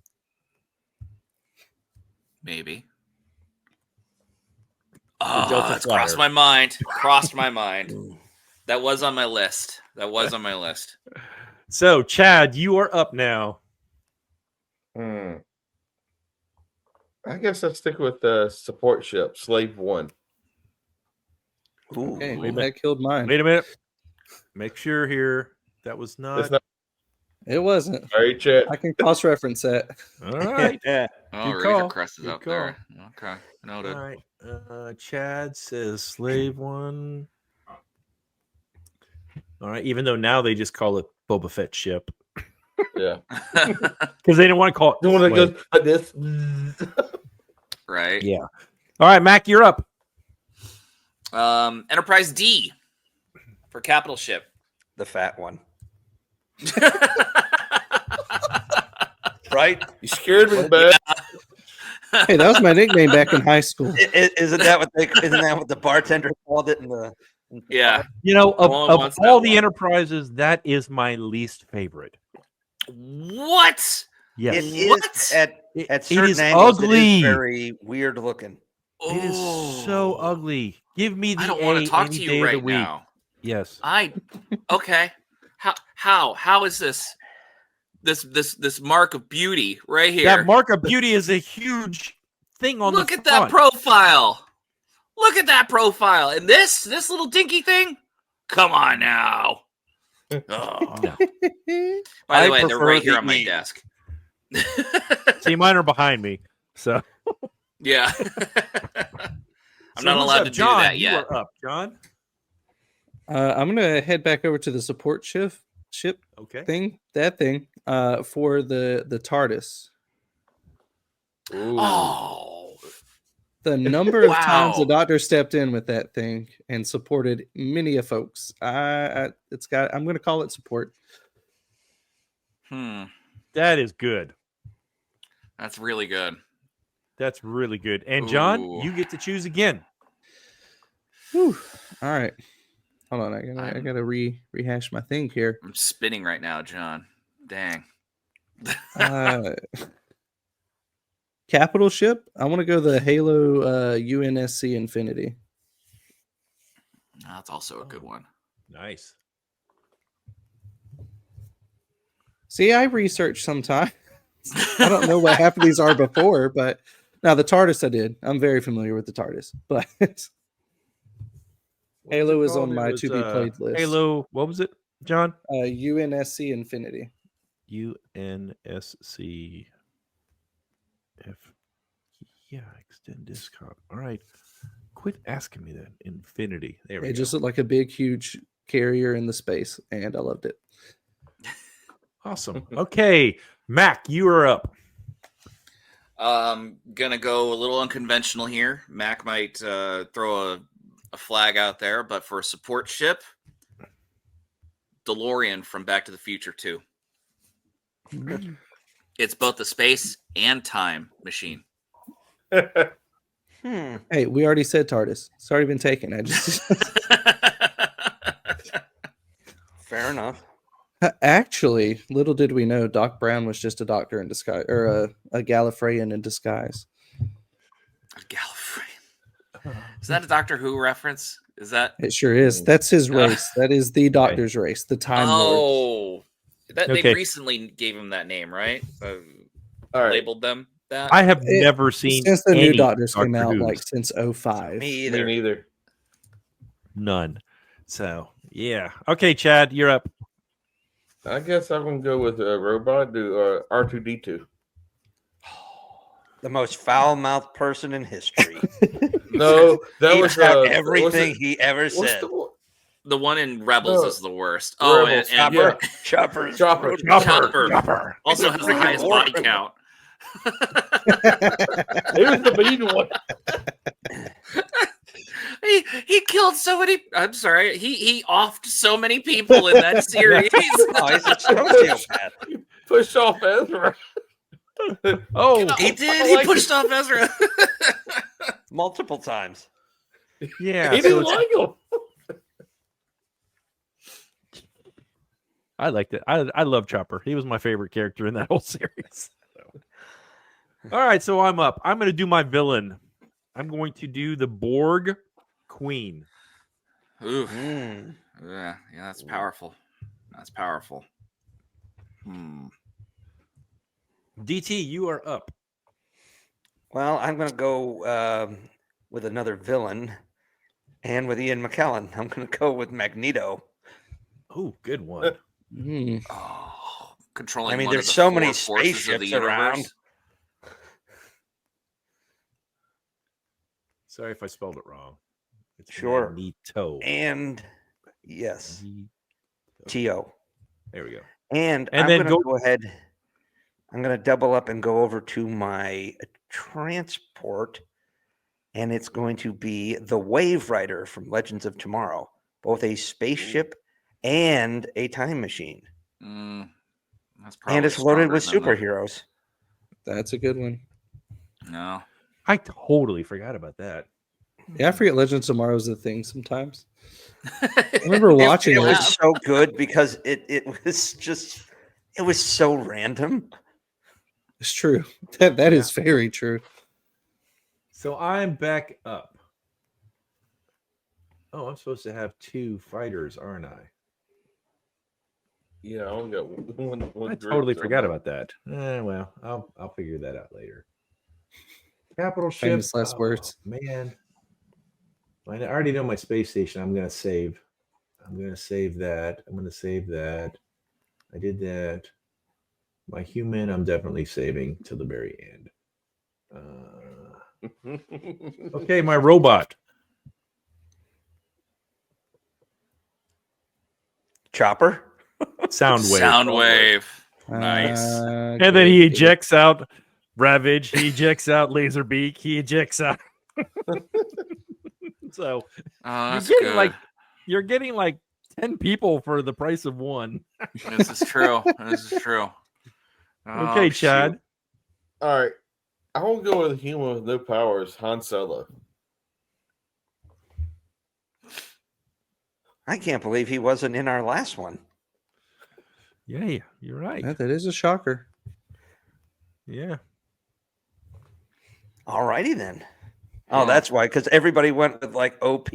Maybe. Delta Oh, it's crossed Flyer. my mind. Crossed my mind. That was on my list. That was on my list. So, Chad, you are up now. I guess I'll stick with the support ship, Slave One. Ooh. Okay, Wait a that killed mine. Wait a minute. Make sure here. That was not. It's not It wasn't. very chat. I can cross-reference that. All right. Yeah. Oh, Good Razor call. Crest is Good up there. Okay. All Noted. right. Chad says Slave One. All right. Even though now they just call it Boba Fett ship Yeah. because they didn't want to call it. The one that Slave. goes like this. Right. Yeah. All right, Mac, you're up. Enterprise D for capital ship. The fat one. Right? You scared me, bad. Hey, that was my nickname back in high school. Isn't that what the bartender called it in the Yeah. You know, No one of wants that all the one. enterprises, that is my least favorite. What? Yes. It is What? at It certain is angles, it ugly. is very weird looking. It is so ugly. Give me the I don't want A to talk any to day you of the right week. now. Yes. Okay. How is this mark of beauty right here? That mark of beauty is a huge thing on Look the at that front. profile. Look at that profile. And this little dinky thing? Come on now. Oh. No. By the I way, they're prefer right here the on my E. desk. See, mine are behind me. So Yeah. I'm So not who's allowed up? to do John, that you yet. are up, John. I'm gonna head back over to the support ship Okay. thing. For the TARDIS. Ooh. Oh. The number of times the Wow. Doctor stepped in with that thing and supported many a folks. I'm gonna call it support. That is good. That's really good. That's really good. And John, Ooh. you get to choose again. Whew. All right. Hold on. I gotta rehash my thing here. I'm spinning right now, John. Dang. Capital ship. I want to go the Halo UNSC Infinity. That's also a good one. Nice. See, I research sometimes. I don't know what half of these are before, but now the TARDIS I did. I'm very familiar with the TARDIS, but Halo is on my to be played list. Halo, what was it, John? UNSC Infinity. UNSC. Yeah, extend discount. All right. Quit asking me that. Infinity. There we go. It just looked like a big, huge carrier in the space, and I loved it. Awesome. Okay, Mac, you are up. Gonna go a little unconventional here. Mac might throw a flag out there, but for a support ship, DeLorean from Back to the Future 2. It's both the space and time machine. Hey, we already said TARDIS. It's already been taken. I just Fair enough. actually, little did we know, Doc Brown was just a doctor in disguise, or a Gallifreyan in disguise. Gallifrey. Is that a Doctor Who reference? Is that? It sure is. That's his race. That is the Doctor's race, the Time Lord. They recently gave him that name, right? All right. Labeled them that. I have never seen since the new any Doctors came Doctor out, Who's. like since 05. Me Me either. neither. None. So yeah. Okay, Chad, you're up. I guess I'm gonna go with a robot. Do R2D2. The most foul-mouthed person in history. No, that He was got everything he ever said. The one in Rebels No. is the worst. Oh, Rebels, and yeah. Chopper. Chopper. Also has the highest body count. It was the mean one. He killed so many. I'm sorry. He offed so many people in that series. Oh, he's a sociopath. He pushed off Ezra. Oh, He did. He pushed off Ezra. Multiple times. yeah. He so didn't it's- like him. I liked it. I love Chopper. He was my favorite character in that whole series. All right, so I'm up. I'm going to do my villain. I'm going to do the Borg Queen. Ooh. Mm. Yeah, that's powerful. That's powerful. DT, you are up. Well, I'm going to go with another villain, and with Ian McKellen. I'm going to go with Magneto. Oh, good one. Oh, controlling. I mean, one there's of the so many four forces of the spaceships around. universe. Sorry if I spelled it wrong. It's Sure. Magneto. And yes, Magneto. T.O. There we go. And And I'm then going to go ahead. I'm going to double up and go over to my transport, and it's going to be the Wave Rider from Legends of Tomorrow, both a spaceship and a time machine. That's probably And it's loaded with stronger than superheroes. That's a good one. No. I totally forgot about that. Yeah, I forget Legends of Tomorrow is a thing sometimes. I remember watching It it. was so good because it was so random. It's true. That is very true. So I'm back up. Oh, I'm supposed to have two fighters, aren't I? Yeah, I only got one. I totally forgot about that. Well, I'll figure that out later. Capital ship. Famous last words. Man, I already know my space station. I'm gonna save. I'm going to save that. I did that. My human, I'm definitely saving till the very end. Okay, my robot. Chopper. Soundwave. Nice. And then he ejects out Ravage. He ejects out Laserbeak. He ejects out. So you're getting like 10 people for the price of one. This is true. Okay, Chad. Shoot. All right. I won't go with a human with no powers, Han Solo. I can't believe he wasn't in our last one. Yeah, you're right. Yeah, that is a shocker. Yeah. All righty then. Oh, that's why, because everybody went with like OP.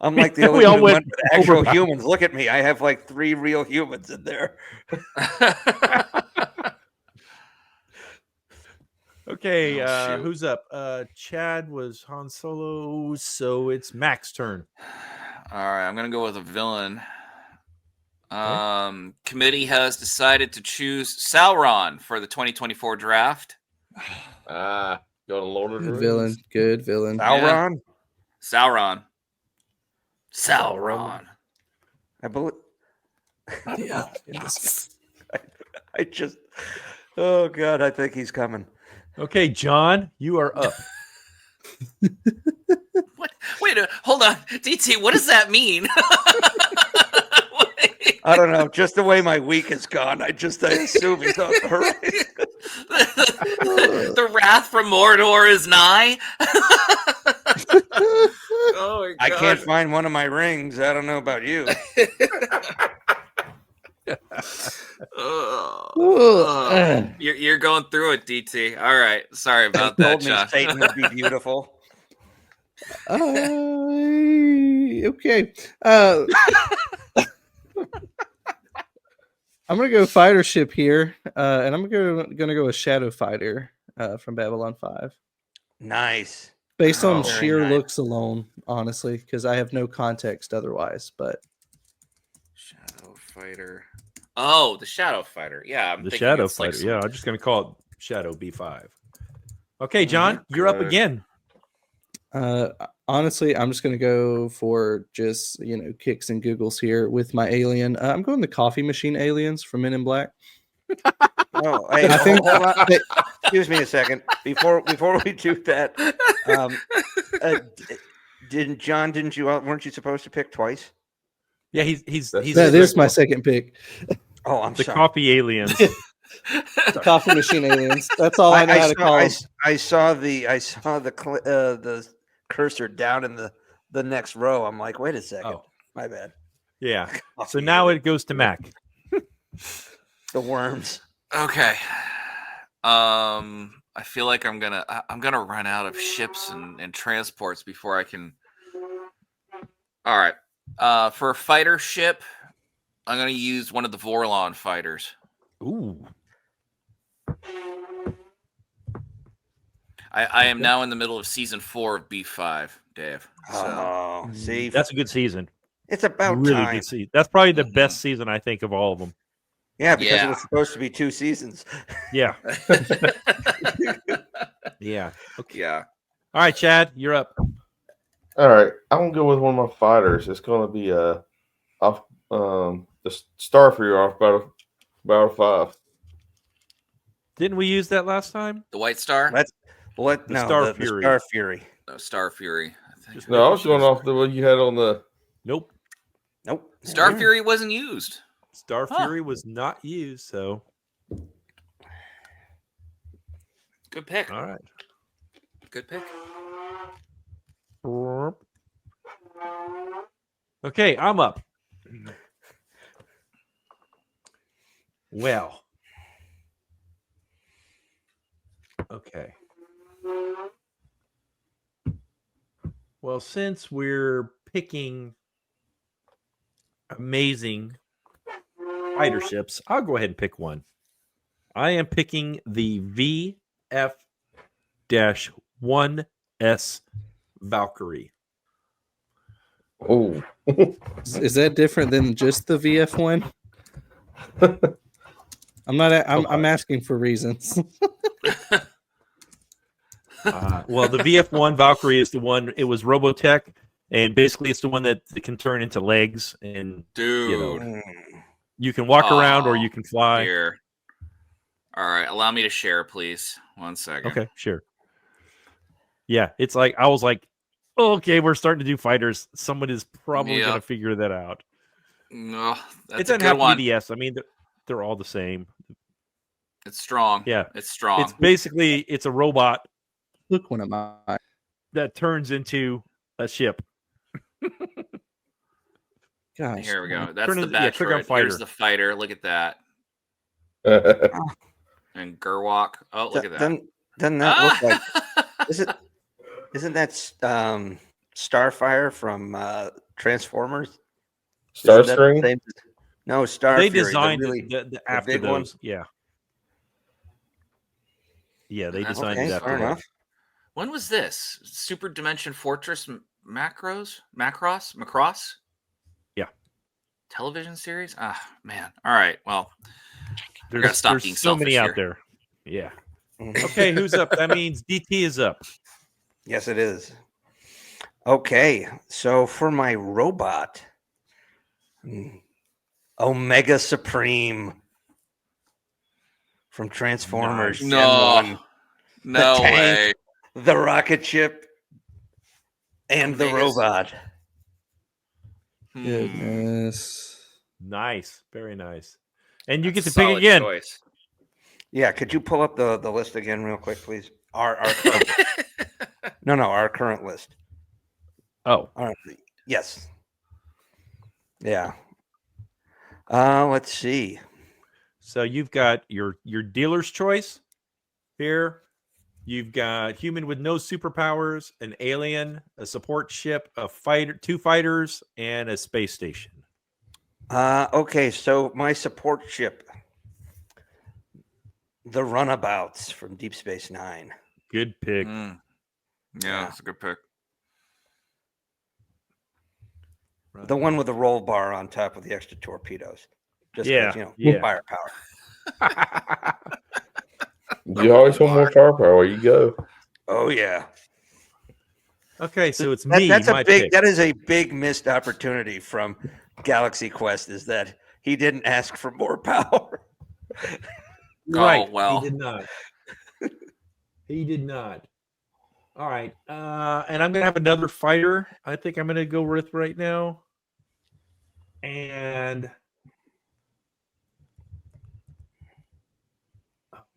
I'm like the only one who went with actual humans. Look at me. I have like 3 real humans in there. Okay, who's up? Chad was Han Solo, so it's Mac's turn. All right, I'm gonna go with a villain. Committee has decided to choose Sauron for the 2024 draft. Going to Lord of the Rings. Villain, good villain. Sauron. Yeah. Sauron. I believe. Yeah. I just. Oh God, I think he's coming. Okay, John, you are up. What? Wait, hold on, DT. What does that mean? I don't know. Just the way my week is gone, I assume he's on the horizon. The wrath from Mordor is nigh. Oh my God. I can't find one of my rings. I don't know about you. You're going through it, DT. All right, sorry about that, Josh. Satan would be beautiful. Okay. I'm gonna go fighter ship here, and I'm gonna go with Shadow Fighter from Babylon 5. Nice. Based on sheer looks alone, honestly, because I have no context otherwise. But Shadow Fighter. Oh, the Shadow Fighter. Yeah, the Shadow Fighter. Yeah, I'm just gonna call it Shadow B5. Okay, John, you're up again. Honestly, I'm just gonna go for just kicks and giggles here with my alien. I'm going the coffee machine aliens from Men in Black. Oh, hey, hold on. Excuse me a second. Before we do that, weren't you supposed to pick twice? Yeah, he's that is my second pick. Oh, I'm the sorry. coffee aliens. The coffee machine aliens. That's all I know how to call them. I saw the cursor down in the next row. I'm like, wait a second. Oh. My bad. Yeah. So now it goes to Mac. The worms. Okay. I feel like I'm gonna run out of ships and transports before I can. All right. For a fighter ship, I'm gonna use one of the Vorlon fighters. Ooh. I am now in the middle of season 4 of B5, Dave. So. See, that's a good season. It's about really time. Good season. That's probably the best season I think of all of them. Yeah, because it was supposed to be 2 seasons. Yeah. Yeah. Okay. Yeah. All right, Chad, you're up. All right, I'm gonna go with one of my fighters. It's gonna be off the Starfury off Battle 5. Didn't we use that last time? The White Star? The Star Fury. No, Star Fury. No, I was going off the one you had on the. Nope. Star Fury wasn't used. Star Fury was not used, so. Good pick. All right. Good pick. Okay, I'm up. Well. Okay. Well, since we're picking amazing fighter ships, I'll go ahead and pick one. I am picking the VF-1S Valkyrie. Oh, Is that different than just the VF1? I'm asking for reasons. Well, the VF1 Valkyrie is the one. It was Robotech, and basically it's the one that can turn into legs, and Dude. you can walk around or you can fly. Here. All right, allow me to share, please. 1 second. Okay, sure. Yeah, it's like I was like, oh, okay, we're starting to do fighters. Someone is probably going to figure that out. No, that's it doesn't have to be the S. I mean, they're all the same. It's strong. Yeah, it's strong. It's basically it's a robot. Look, one of mine that turns into a ship. Gosh, here we go. That's the back. Here's the fighter. Look at that. And Gerwalk. Oh, look at that. Doesn't that look like? Isn't that Starfire from Transformers? Starscream? No, Starfury. They designed the after big those. one. Yeah. Yeah, they designed it after fair enough. When was this? Super Dimension Fortress Macross? Yeah. Television series? Ah, man. All right. Well, there's so many out there. Yeah. Okay, who's up? That means DT is up. Yes, it is. Okay, so for my robot, Omega Supreme from Transformers. No way. The rocket ship and the robot. Goodness. Nice. Very nice. And you get to pick again. Choice. Yeah, could you pull up the list again real quick, please? Our current our current list. Oh. Yes. Yeah. Let's see. So you've got your dealer's choice here. You've got human with no superpowers, an alien, a support ship, a fighter, 2 fighters, and a space station. Okay, so my support ship, the Runabouts from Deep Space Nine. Good pick. Yeah, that's a good pick. The one with the roll bar on top of the extra torpedoes. Just firepower. You always want more firepower. You go. Oh yeah. Okay, so it's me. That is a big missed opportunity from Galaxy Quest. Is that he didn't ask for more power? Right. Oh, well, he did not. He did not. All right. And I'm gonna have another fighter. I think I'm gonna go with right now. And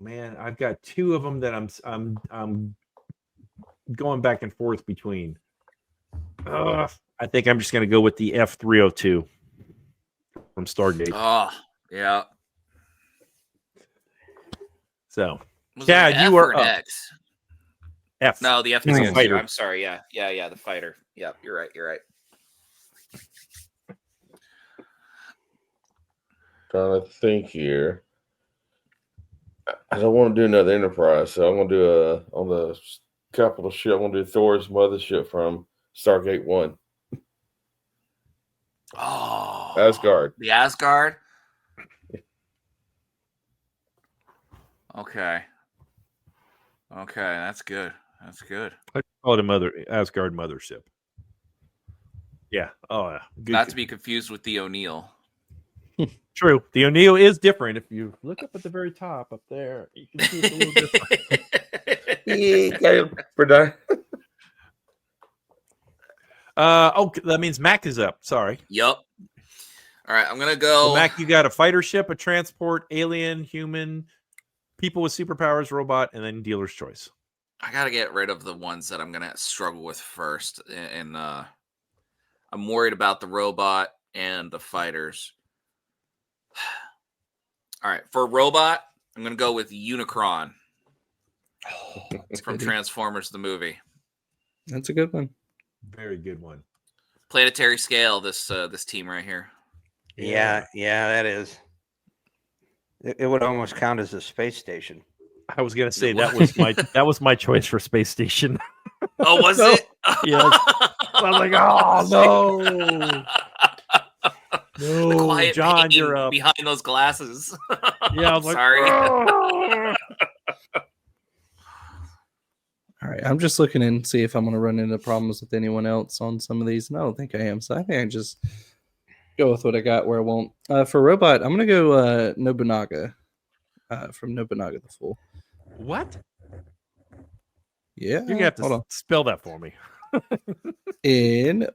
man, I've got 2 of them that I'm going back and forth between. I think I'm just going to go with the F-302 from Stargate. Oh, yeah. So, Chad, you are up. X? F. No, the F-302. I'm sorry. Yeah, the fighter. Yeah, you're right. Trying to think here. I don't want to do another Enterprise, so I'm going to do on the capital ship. I'm going to do Thor's mothership from Stargate 1. Oh, Asgard. The Asgard. Okay, that's good. I call it a Asgard mothership. Yeah. Oh, yeah. Good. Not to be confused with the O'Neill. True. The O'Neill is different. If you look up at the very top up there, you can see it's a little different. That means Mac is up. Sorry. Yep. All right, I'm gonna go. So Mac, you got a fighter ship, a transport, alien, human, people with superpowers, robot, and then dealer's choice. I gotta get rid of the ones that I'm gonna struggle with first, and I'm worried about the robot and the fighters. All right, for robot, I'm going to go with Unicron from Transformers the movie. That's a good one. Very good one. Planetary scale, this team right here. Yeah, that is. It would almost count as a space station. I was going to say that was my choice for space station. Oh, was it? Yes. I'm like, oh no. The No, quiet John, pain you're up. behind those glasses. Yeah, I I'm was like, sorry. "Oh." All right, I'm just looking and see if I'm going to run into problems with anyone else on some of these, and I don't think I am. So I think I just go with what I got where I won't. For robot, I'm going to go Nobunaga from Nobunaga the Fool. What? Yeah, You're gonna have to spell that for me. Nobunaga.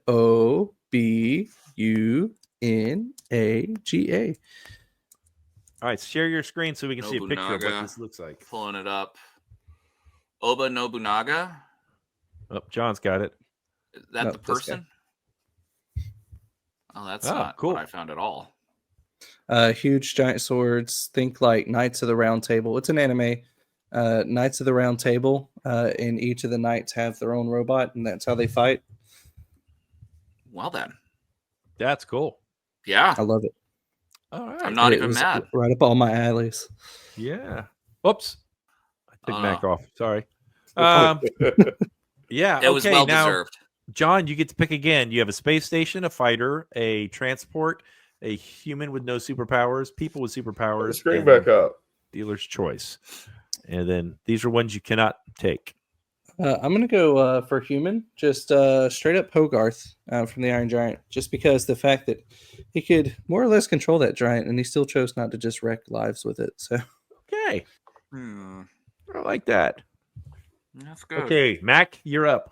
All right, share your screen so we can see a picture of what Nobunaga. this looks like. Pulling it up. Oba Nobunaga. Oh, John's got it. Is that No, the this guy. person? Oh, that's Oh, not cool. what I found at all. Huge giant swords. Think like Knights of the Round Table. It's an anime. Knights of the Round Table, and each of the knights have their own robot, and that's how they fight. Well then. That's cool. Yeah. I love it. All right. I'm not It even was mad. right up all my alleys. Yeah. Oops. I took Oh, Mac no. off. Sorry. Yeah. It was okay, well now, deserved. John, you get to pick again. You have a space station, a fighter, a transport, a human with no superpowers, people with Put the superpowers, screen and back up. dealer's choice. And then these are ones you cannot take. I'm going to go for human, just straight up Hogarth from the Iron Giant, just because the fact that he could more or less control that giant, and he still chose not to just wreck lives with it. So, Okay. Hmm. I like that. That's good. Okay, Mac, you're up.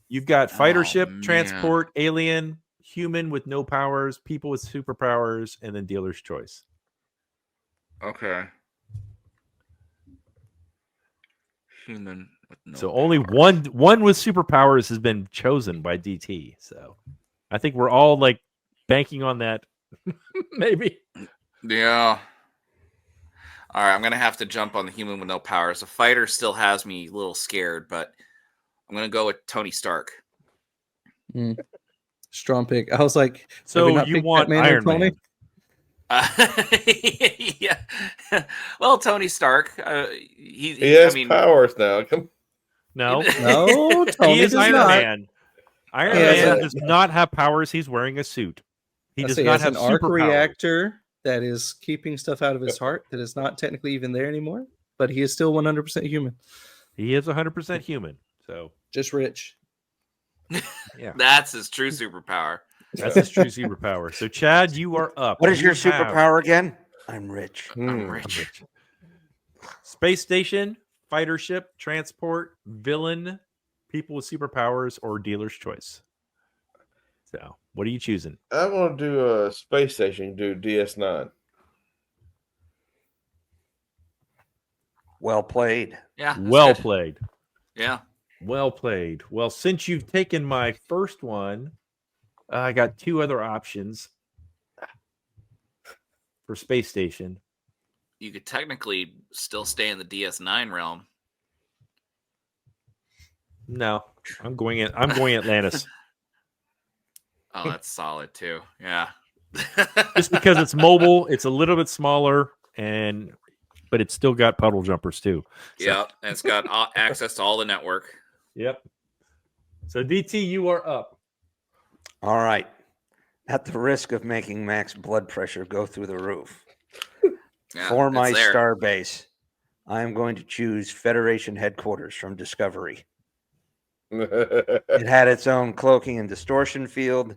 You've got fighter Oh, ship, man. transport, alien, human with no powers, people with superpowers, and then dealer's choice. Okay. Human with no So only powers. one with superpowers has been chosen by DT. So I think we're all like banking on that. Maybe. Yeah. All right, I'm gonna have to jump on the human with no powers. The fighter still has me a little scared, but I'm gonna go with Tony Stark. strong pick. I was like, So have we not you picked want Batman or Iron Tony? Man? Yeah. Well, Tony Stark. He has I mean, powers now. Come. No. No, Tony He is does Iron not. Man. Iron He has Man a- does not have powers. He's wearing a suit. He I does say not has have an arc superpowers. reactor that is keeping stuff out of his heart that is not technically even there anymore, but he is still 100% human. He is 100% human. So Just rich. yeah, that's his true superpower. that's his true superpower. So Chad, you are up. What is your You have- superpower again? I'm rich. I'm rich. Space station, fighter ship, transport, villain, people with superpowers, or dealer's choice. So, what are you choosing? I'm gonna do a space station. Do DS9. Well played. Yeah. that's Well good. played. Yeah. Well played. Well, since you've taken my first one, I got two other options for space station. You could technically still stay in the DS9 realm. No, I'm going Atlantis. Oh, that's solid too. Yeah. Just because it's mobile, it's a little bit smaller, but it's still got puddle jumpers too. So, Yeah, and it's got access to all the network. Yep. So DT, you are up. All right. At the risk of making Mac's blood pressure go through the roof, Yeah, for my it's there. star base, I am going to choose Federation headquarters from Discovery. It had its own cloaking and distortion field.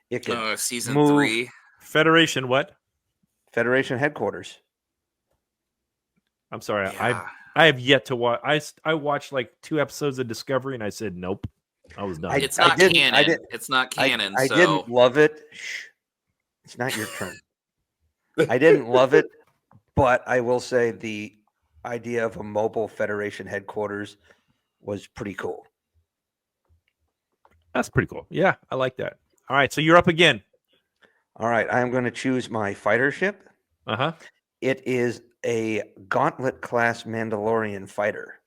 It could Season move. 3. Federation what? Federation headquarters. I'm sorry. Yeah. I have yet to watch. I watched like 2 episodes of Discovery and I said nope. I was done. It's not canon. It's not canon. I so didn't love it. Shh. It's not your turn. I didn't love it, but I will say the idea of a mobile Federation headquarters was pretty cool. That's pretty cool. Yeah, I like that. All right, so you're up again. All right, I'm going to choose my fighter ship. Uh-huh. It is a Gauntlet class Mandalorian fighter.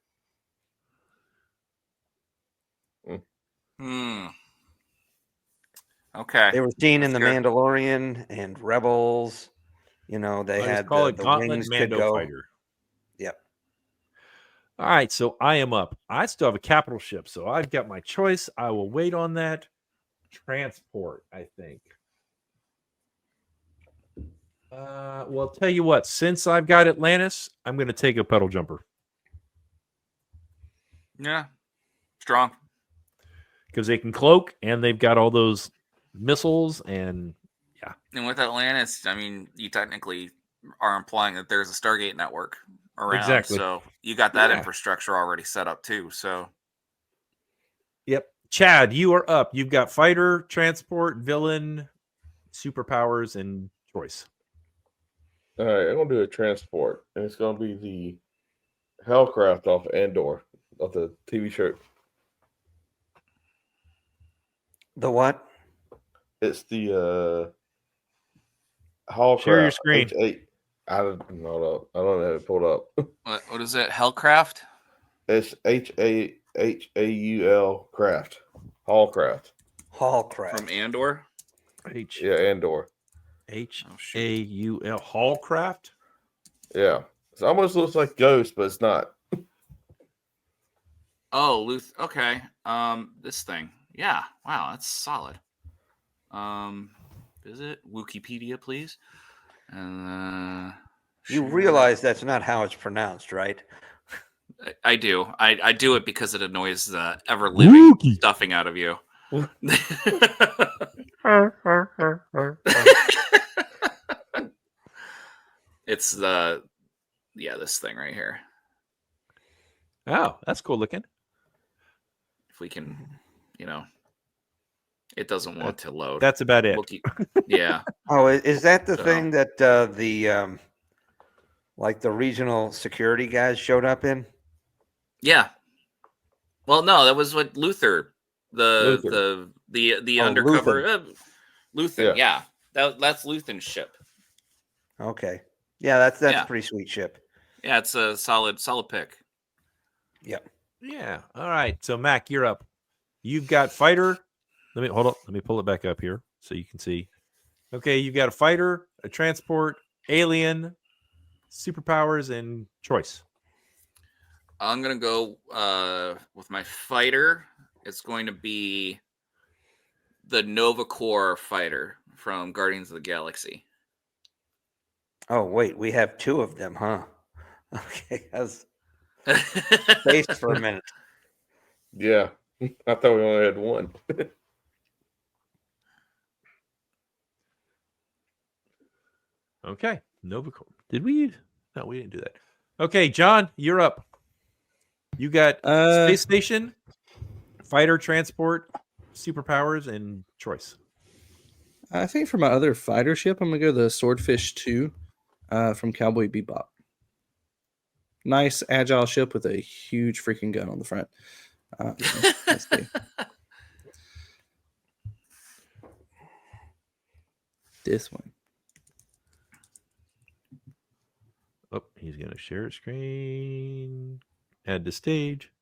Okay. They were seen in That's The good. Mandalorian and Rebels. You know, they I just had call the it Gauntlet wings could Mando go. Fighter. Yep. All right, so I am up. I still have a capital ship, so I've got my choice. I will wait on that. Transport, I think. Well, tell you what, since I've got Atlantis, I'm going to take a pedal jumper. Yeah, strong. Because they can cloak and they've got all those missiles and yeah. And with Atlantis, I mean, you technically are implying that there's a Stargate network around. Exactly. So you got that infrastructure already set up too. So. Yep. Chad, you are up. You've got fighter, transport, villain, superpowers, and choice. All right, I'm gonna do a transport, and it's gonna be the Hellcraft off Andor, off the TV show. The what? It's the Hallcraft. Share your screen. I don't have it pulled up. What is it? Hellcraft? It's HAUL craft. Hallcraft. Hallcraft. From Andor? Yeah, Andor. HAUL. Hallcraft? Yeah. It almost looks like Ghost, but it's not. Oh, okay. This thing. Yeah. Wow, that's solid. Visit Wikipedia, please. You realize that's not how it's pronounced, right? I do. I do it because it annoys the ever-living stuffing out of you. It's this thing right here. Oh, that's cool looking. If we can, it doesn't want to load. That's about it. Yeah. Oh, is that the thing that the regional security guys showed up in? Yeah. Well, no, that was what Luther, the undercover Luther. Yeah. That's Luthen's ship. Okay. Yeah, that's a pretty sweet ship. Yeah, it's a solid pick. Yep. Yeah. All right. So Mac, you're up. You've got fighter. Hold on. Let me pull it back up here so you can see. Okay, you've got a fighter, a transport, alien, superpowers, and choice. I'm gonna go with my fighter. It's going to be the Nova Corps fighter from Guardians of the Galaxy. Oh wait, we have two of them, huh? Okay, I was spaced for a minute. Yeah, I thought we only had one. Okay, Nova Corps. Did we? No, we didn't do that. Okay, John, you're up. You got space station, fighter, transport, superpowers, and choice. I think for my other fighter ship, I'm gonna go the Swordfish 2 from Cowboy Bebop. Nice agile ship with a huge freaking gun on the front. Let's see. This one. Oh, he's gonna share screen. Add to stage.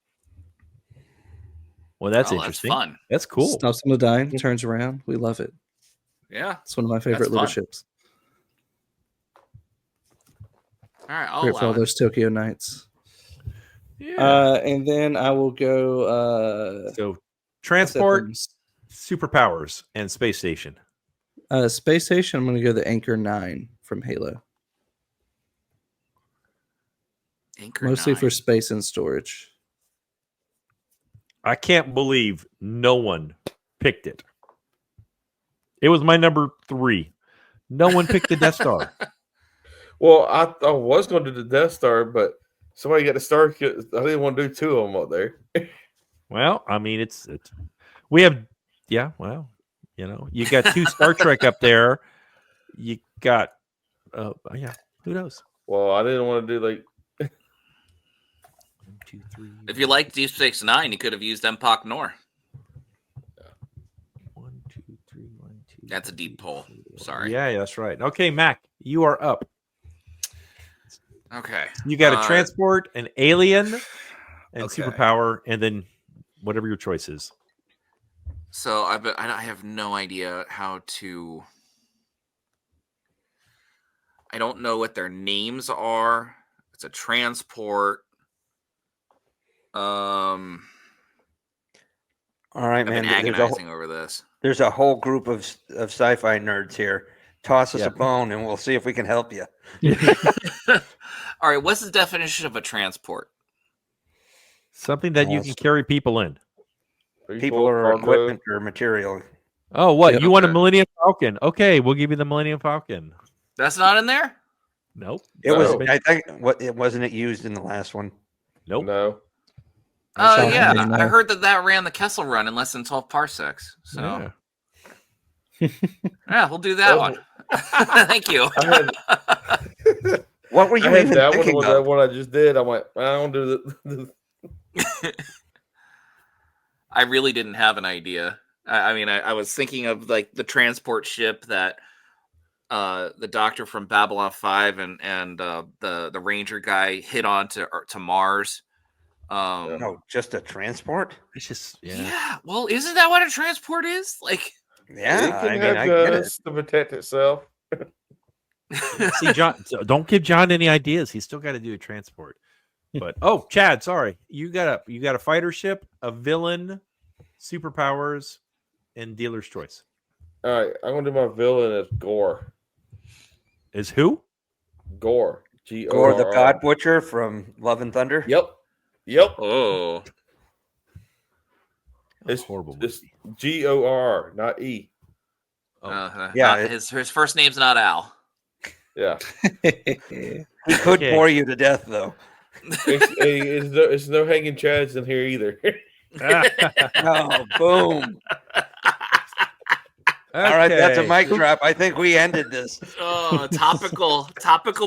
Well, that's interesting. That's fun. That's cool. Stops on the dime, turns around. We love it. Yeah, it's one of my favorite little ships. All right, great for all those Tokyo nights. Yeah, and then I will go. So, transport, superpowers, and space station. Space station. I'm going to go the Anchor 9 from Halo. Mostly for space and storage. I can't believe no one picked it. It was my number 3. No one picked the Death Star. Well, I was going to do the Death Star, but somebody got the Star. I didn't want to do 2 of them up there. Well, I mean, it's we have, well, you got 2 Star Trek up there. You got, who knows? Well, I didn't want to do like. 1, 2, 3. If you liked Deep Space Nine, you could have used Empok Nor. 1, 2, 3, 1, 2. That's a deep pull. Sorry. Yeah, that's right. Okay, Mac, you are up. Okay. You got a transport, an alien, and superpower, and then whatever your choice is. So I have no idea how to. I don't know what their names are. It's a transport. All right, I've been man. agonizing over this. There's a whole group of sci-fi nerds here. Toss us Yeah. a bone, and we'll see if we can help you. All right, what's the definition of a transport? Something that you can carry people in. People or cargo. equipment or material. Oh, what? Yep. You want a Okay. Millennium Falcon? Okay, we'll give you the Millennium Falcon. That's not in there? Nope. It was. No. I think. It wasn't it used in the last one? Nope. No. That Oh, sounds yeah. familiar. I heard that ran the Kessel Run in less than 12 parsecs. So, yeah, we'll do that one. Thank you. I had, What were I you had even that one thinking with of? that one I just did. I went, I don't do the I really didn't have an idea. I mean, I was thinking of like the transport ship that the doctor from Babylon 5 and the Ranger guy hit on to Mars. No, just a transport. It's just Yeah. Well, isn't that what a transport is? Like, Yeah, it can I mean, have I get it. guns to protect itself. See, John, don't give John any ideas. He's still got to do a transport. But Chad, sorry, you got a fighter ship, a villain, superpowers, and dealer's choice. All right, I'm gonna do my villain as Gore. Is who? Gore. Gore the Gorr. God Butcher from Love and Thunder. Yep. oh, It's horrible. It's Gor, not E. Yeah, his first name's not Al. Yeah. He could bore you to death, though. It's no hanging chads in here either. Oh, boom! All right, that's a mic drop. I think we ended this. Oh, topical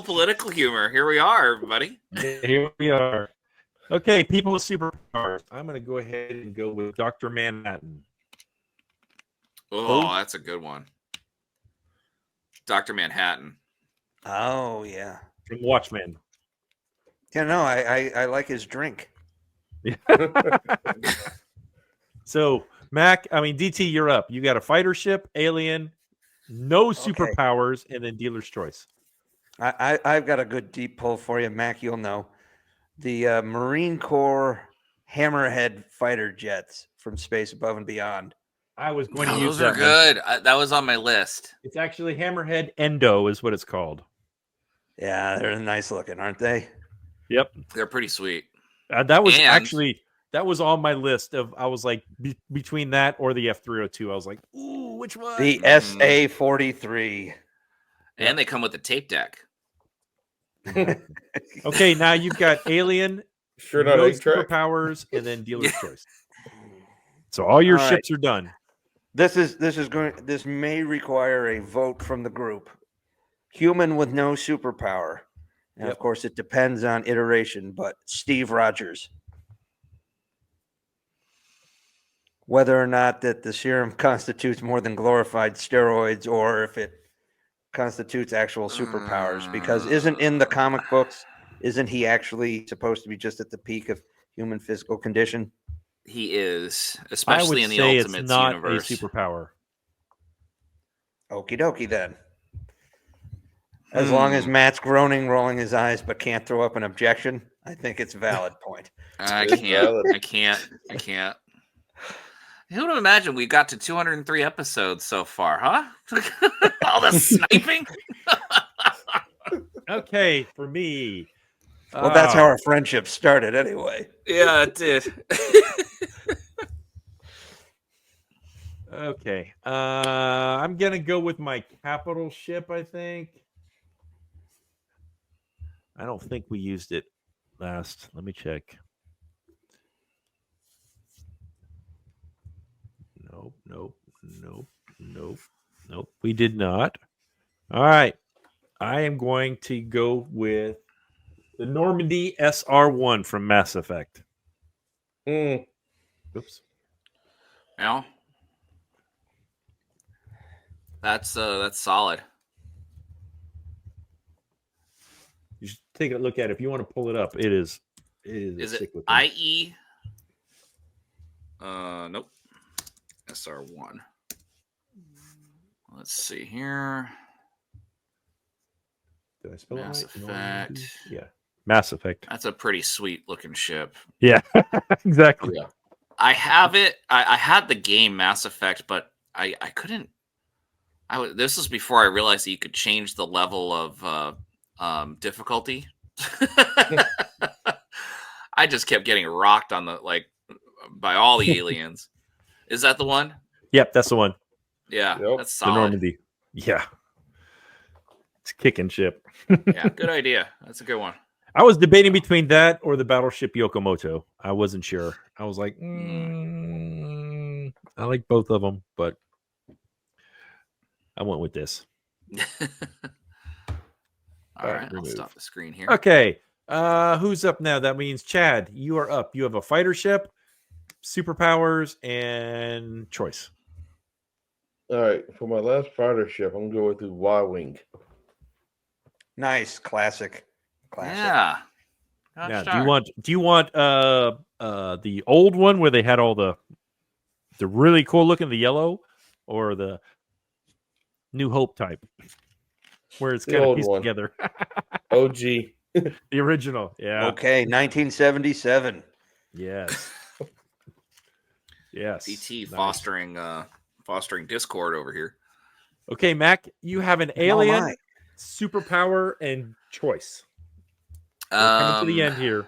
political humor. Here we are, everybody. Here we are. Okay, people with superpowers. I'm going to go ahead and go with Dr. Manhattan. Oh, that's a good one. Dr. Manhattan. Oh yeah. From Watchmen. Yeah, no, I like his drink. So, DT, you're up. You got a fighter ship, alien, no superpowers, and then dealer's choice. I've got a good deep pull for you, Mac. You'll know the Marine Corps Hammerhead fighter jets from Space Above and Beyond. I was going to use those are good. That was on my list. It's actually Hammerhead Endo is what it's called. Yeah, they're nice looking, aren't they? Yep. They're pretty sweet. That was on my list of, I was like, between that or the F-302. I was like, ooh, which one? The SA-43. And they come with a tape deck. Okay, now you've got alien, Sure, not no A-track. superpowers, and then dealer's choice. So all your ships are done. This may require a vote from the group. Human with no superpower. And of course, it depends on iteration, but Steve Rogers. Whether or not that the serum constitutes more than glorified steroids or if it constitutes actual superpowers. Because isn't in the comic books, isn't he actually supposed to be just at the peak of human physical condition? He is, especially in the say Ultimates it's not universe. a superpower. Okie dokie then. As long as Matt's groaning, rolling his eyes, but can't throw up an objection, I think it's a valid point. I It's can't. valid. I can't. Who would have imagined we got to 203 episodes so far, huh? All the sniping. Okay, for me. Well, that's how our friendship started anyway. Yeah, it did. Okay. I'm going to go with my capital ship, I think. I don't think we used it last. Let me check. Nope. We did not. All right. I am going to go with the Normandy SR-1 from Mass Effect. Mm. Oops. Yeah. That's solid. You should take a look at it. If you want to pull it up, it is. Is it cyclical. IE? Nope. SR1. Let's see here. Did I spell Mass it right? Effect. Yeah. Mass Effect. That's a pretty sweet looking ship. Yeah, exactly. Yeah. I have it. I had the game Mass Effect, but I couldn't. This was before I realized that you could change the level of difficulty. I just kept getting rocked on by all the aliens. Is that the one? Yep, that's the one. Yeah, Yep. that's The solid. Normandy. Yeah, it's a kicking ship. Yeah, good idea. That's a good one. I was debating between that or the battleship Yokomoto. I wasn't sure. I was like, I like both of them, but I went with this. All right, I'll remove. stop the screen here. Okay, who's up now? That means Chad, you are up. You have a fighter ship, superpowers, and choice. All right, for my last fighter ship, I'm gonna go with the Y-wing. Nice, classic. Yeah. Gosh Now, darn. do you want the old one where they had all the really cool looking the yellow, or the New Hope type where it's The kind of old pieced one. together? OG. The original, yeah. Okay, 1977. Yes. Yes. DT Nice. fostering discord over here. Okay, Mac, you have an Oh, alien, my. superpower, and choice. We're coming to the end here.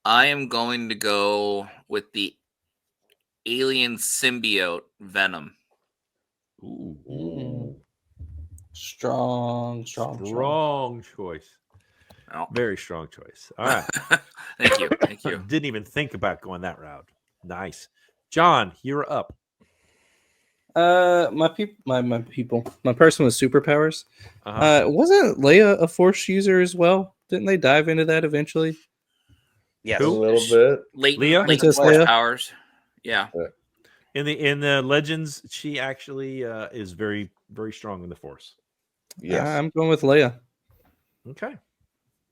I am going to go with the alien symbiote Venom. Ooh. Strong. Strong choice. Oh. Very strong choice. All right. Thank you. Thank you. Didn't even think about going that route. Nice. John, you're up. My person with superpowers. Wasn't Leia a Force user as well? Didn't they dive into that eventually? Yes. A little bit. Leia? Latent force Leia? powers. Yeah. In the Legends, she actually is very, very strong in the Force. Yes. I'm going with Leia. Okay.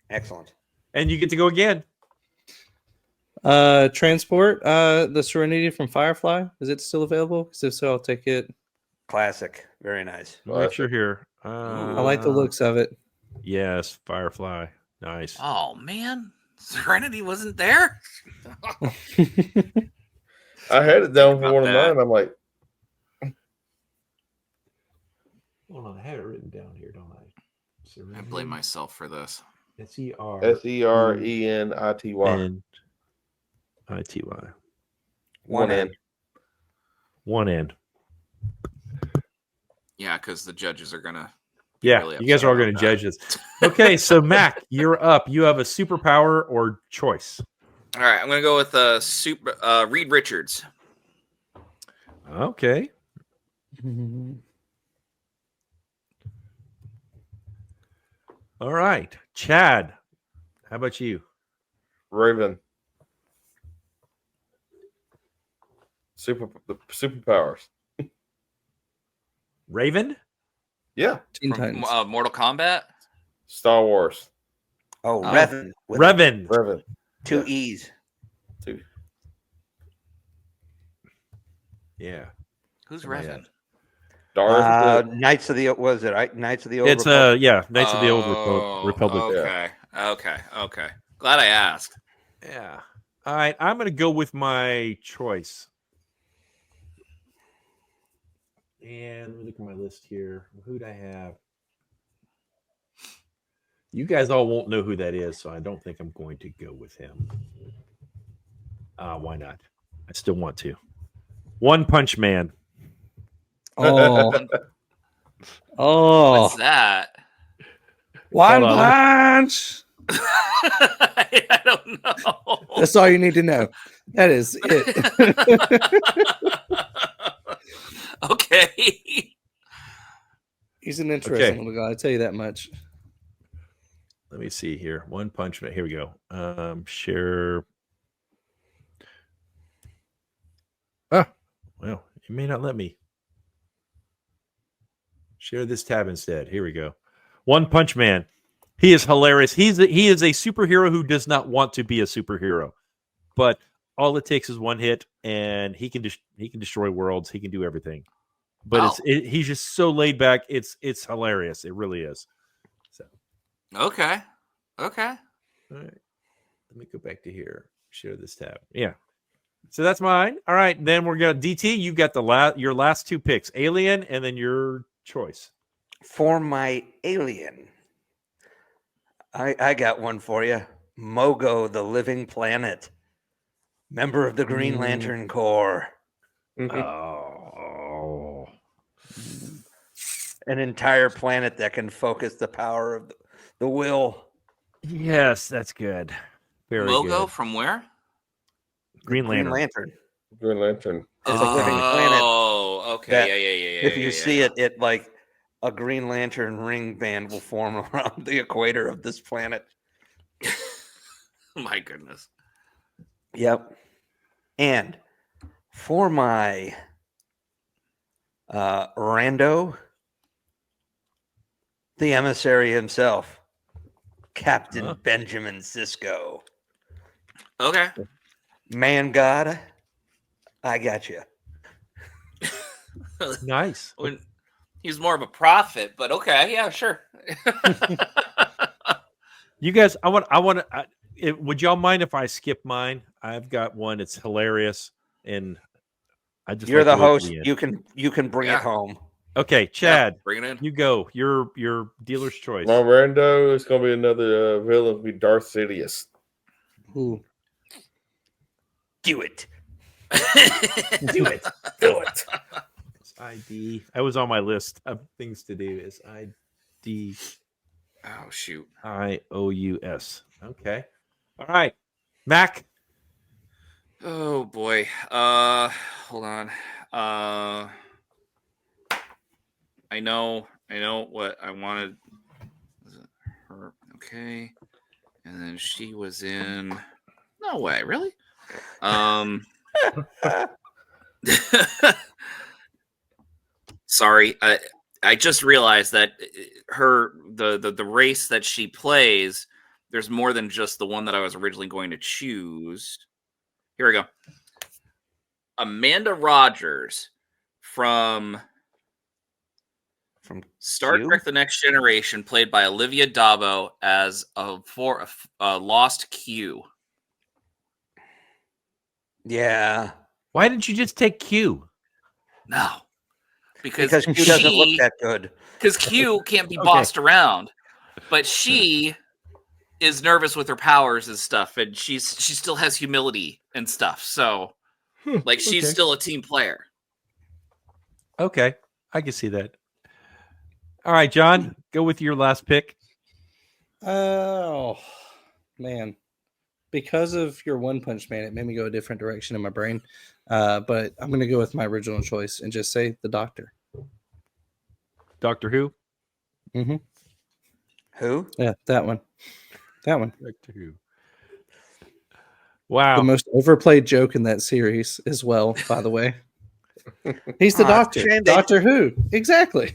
Excellent. And you get to go again. Transport. The Serenity from Firefly. Is it still available? Because if so, I'll take it. Classic. Very nice. Make sure here. I like the looks of it. Yes, Firefly. Nice. Oh man, Serenity wasn't there. I had it down for About one of that. mine. I'm like, Hold on, I have it written down here, don't I? I blame myself for this. SER. SERENITY. And ITY. One N. One end. Yeah, because the judges are gonna. Yeah, really you guys are all upset going to about judge this. Okay, so Mac, you're up. You have a superpower or choice. All right, I'm gonna go with Reed Richards. Okay. All right, Chad. How about you? Raven. The superpowers. Raven? Yeah. Teen From Titans. Mortal Kombat. Star Wars. Oh, Oh. Revan. with Revan. two Yeah. E's. Two. Yeah. Who's Oh, my Revan? Darth. Knights of the was it right? Knights of the Old It's Republic. yeah, Knights of the Old Oh, Republic. Okay. Glad I asked. Yeah. All right, I'm going to go with my choice. And let me look at my list here. Who'd I have? You guys all won't know who that is, so I don't think I'm going to go with him. Why not? I still want to. One Punch Man. Oh. What's that? One Hold on. punch. I don't know. That's all you need to know. That is it. Okay. He's an interesting Okay. little guy. I tell you that much. Let me see here. One Punch Man. Here we go. Share. Well, you may not let me. Share this tab instead. Here we go. One Punch Man. He is hilarious. He is a superhero who does not want to be a superhero, but all it takes is one hit, and he can destroy worlds. He can do everything. But he's just so laid back. It's hilarious. It really is. So Okay. Okay. All right. Let me go back to here. Share this tab. Yeah. So that's mine. All right. Then we're going to DT. You got your last two picks, Alien, and then your choice. For my alien, I got one for you. Mogo, the Living Planet, member of the Green Lantern Corps. Oh. An entire planet that can focus the power of the will. Yes, that's good. Very Mogo good. from where? Green Lantern. Green Lantern. It's a living planet. Oh, okay. that Yeah. If you see it like a Green Lantern ring band will form around the equator of this planet. My goodness. Yep. And for my rando, the emissary himself, Captain Benjamin Sisko. Okay. Man God, I got you. Nice. He's more of a prophet, but okay, yeah, sure. You guys, I want to. Would y'all mind if I skip mine? I've got one. It's hilarious, and I just. You're like the to wait host. till the end. You can bring it home. Okay, Chad, bring it in. You go. Your dealer's choice. My rando is going to be another villain. It'll be Darth Sidious. Ooh. Do it. Do it. Do it. ID. I was on my list of things to do. Is ID. Oh shoot. IOUS. Okay. All right. Mac. Oh boy. Hold on. I know what I wanted. Was it her? Okay. And then she was in. No way, really? Sorry, I just realized that the race that she plays, there's more than just the one that I was originally going to choose. Here we go. Amanda Rogers from Star Trek: The Next Generation, played by Olivia Dabo as a lost Q. Yeah. Why didn't you just take Q? No. Because Q doesn't look that good. Because Q can't be bossed around, but she is nervous with her powers and stuff, and she still has humility and stuff. So, like, she's still a team player. Okay, I can see that. All right, John, go with your last pick. Oh man, because of your One Punch Man, it made me go a different direction in my brain. But I'm going to go with my original choice and just say the Doctor. Doctor Who? Mm-hmm. Who? Yeah, that one. That one. Doctor Who. Wow. The most overplayed joke in that series as well, by the way. He's the Doctor. Doctor Who. Exactly.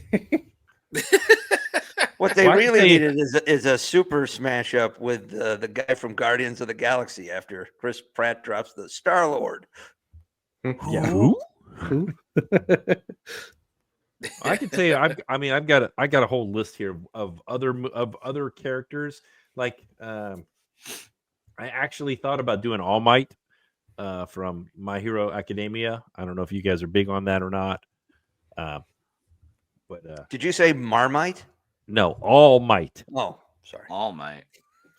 What they really needed is a super smash up with the guy from Guardians of the Galaxy after Chris Pratt drops the Star-Lord. Yeah. Who? I can tell you, I've got a whole list here of other characters. Like, I actually thought about doing All Might from My Hero Academia. I don't know if you guys are big on that or not. But did you say Marmite? No, All Might. Oh, sorry. All Might.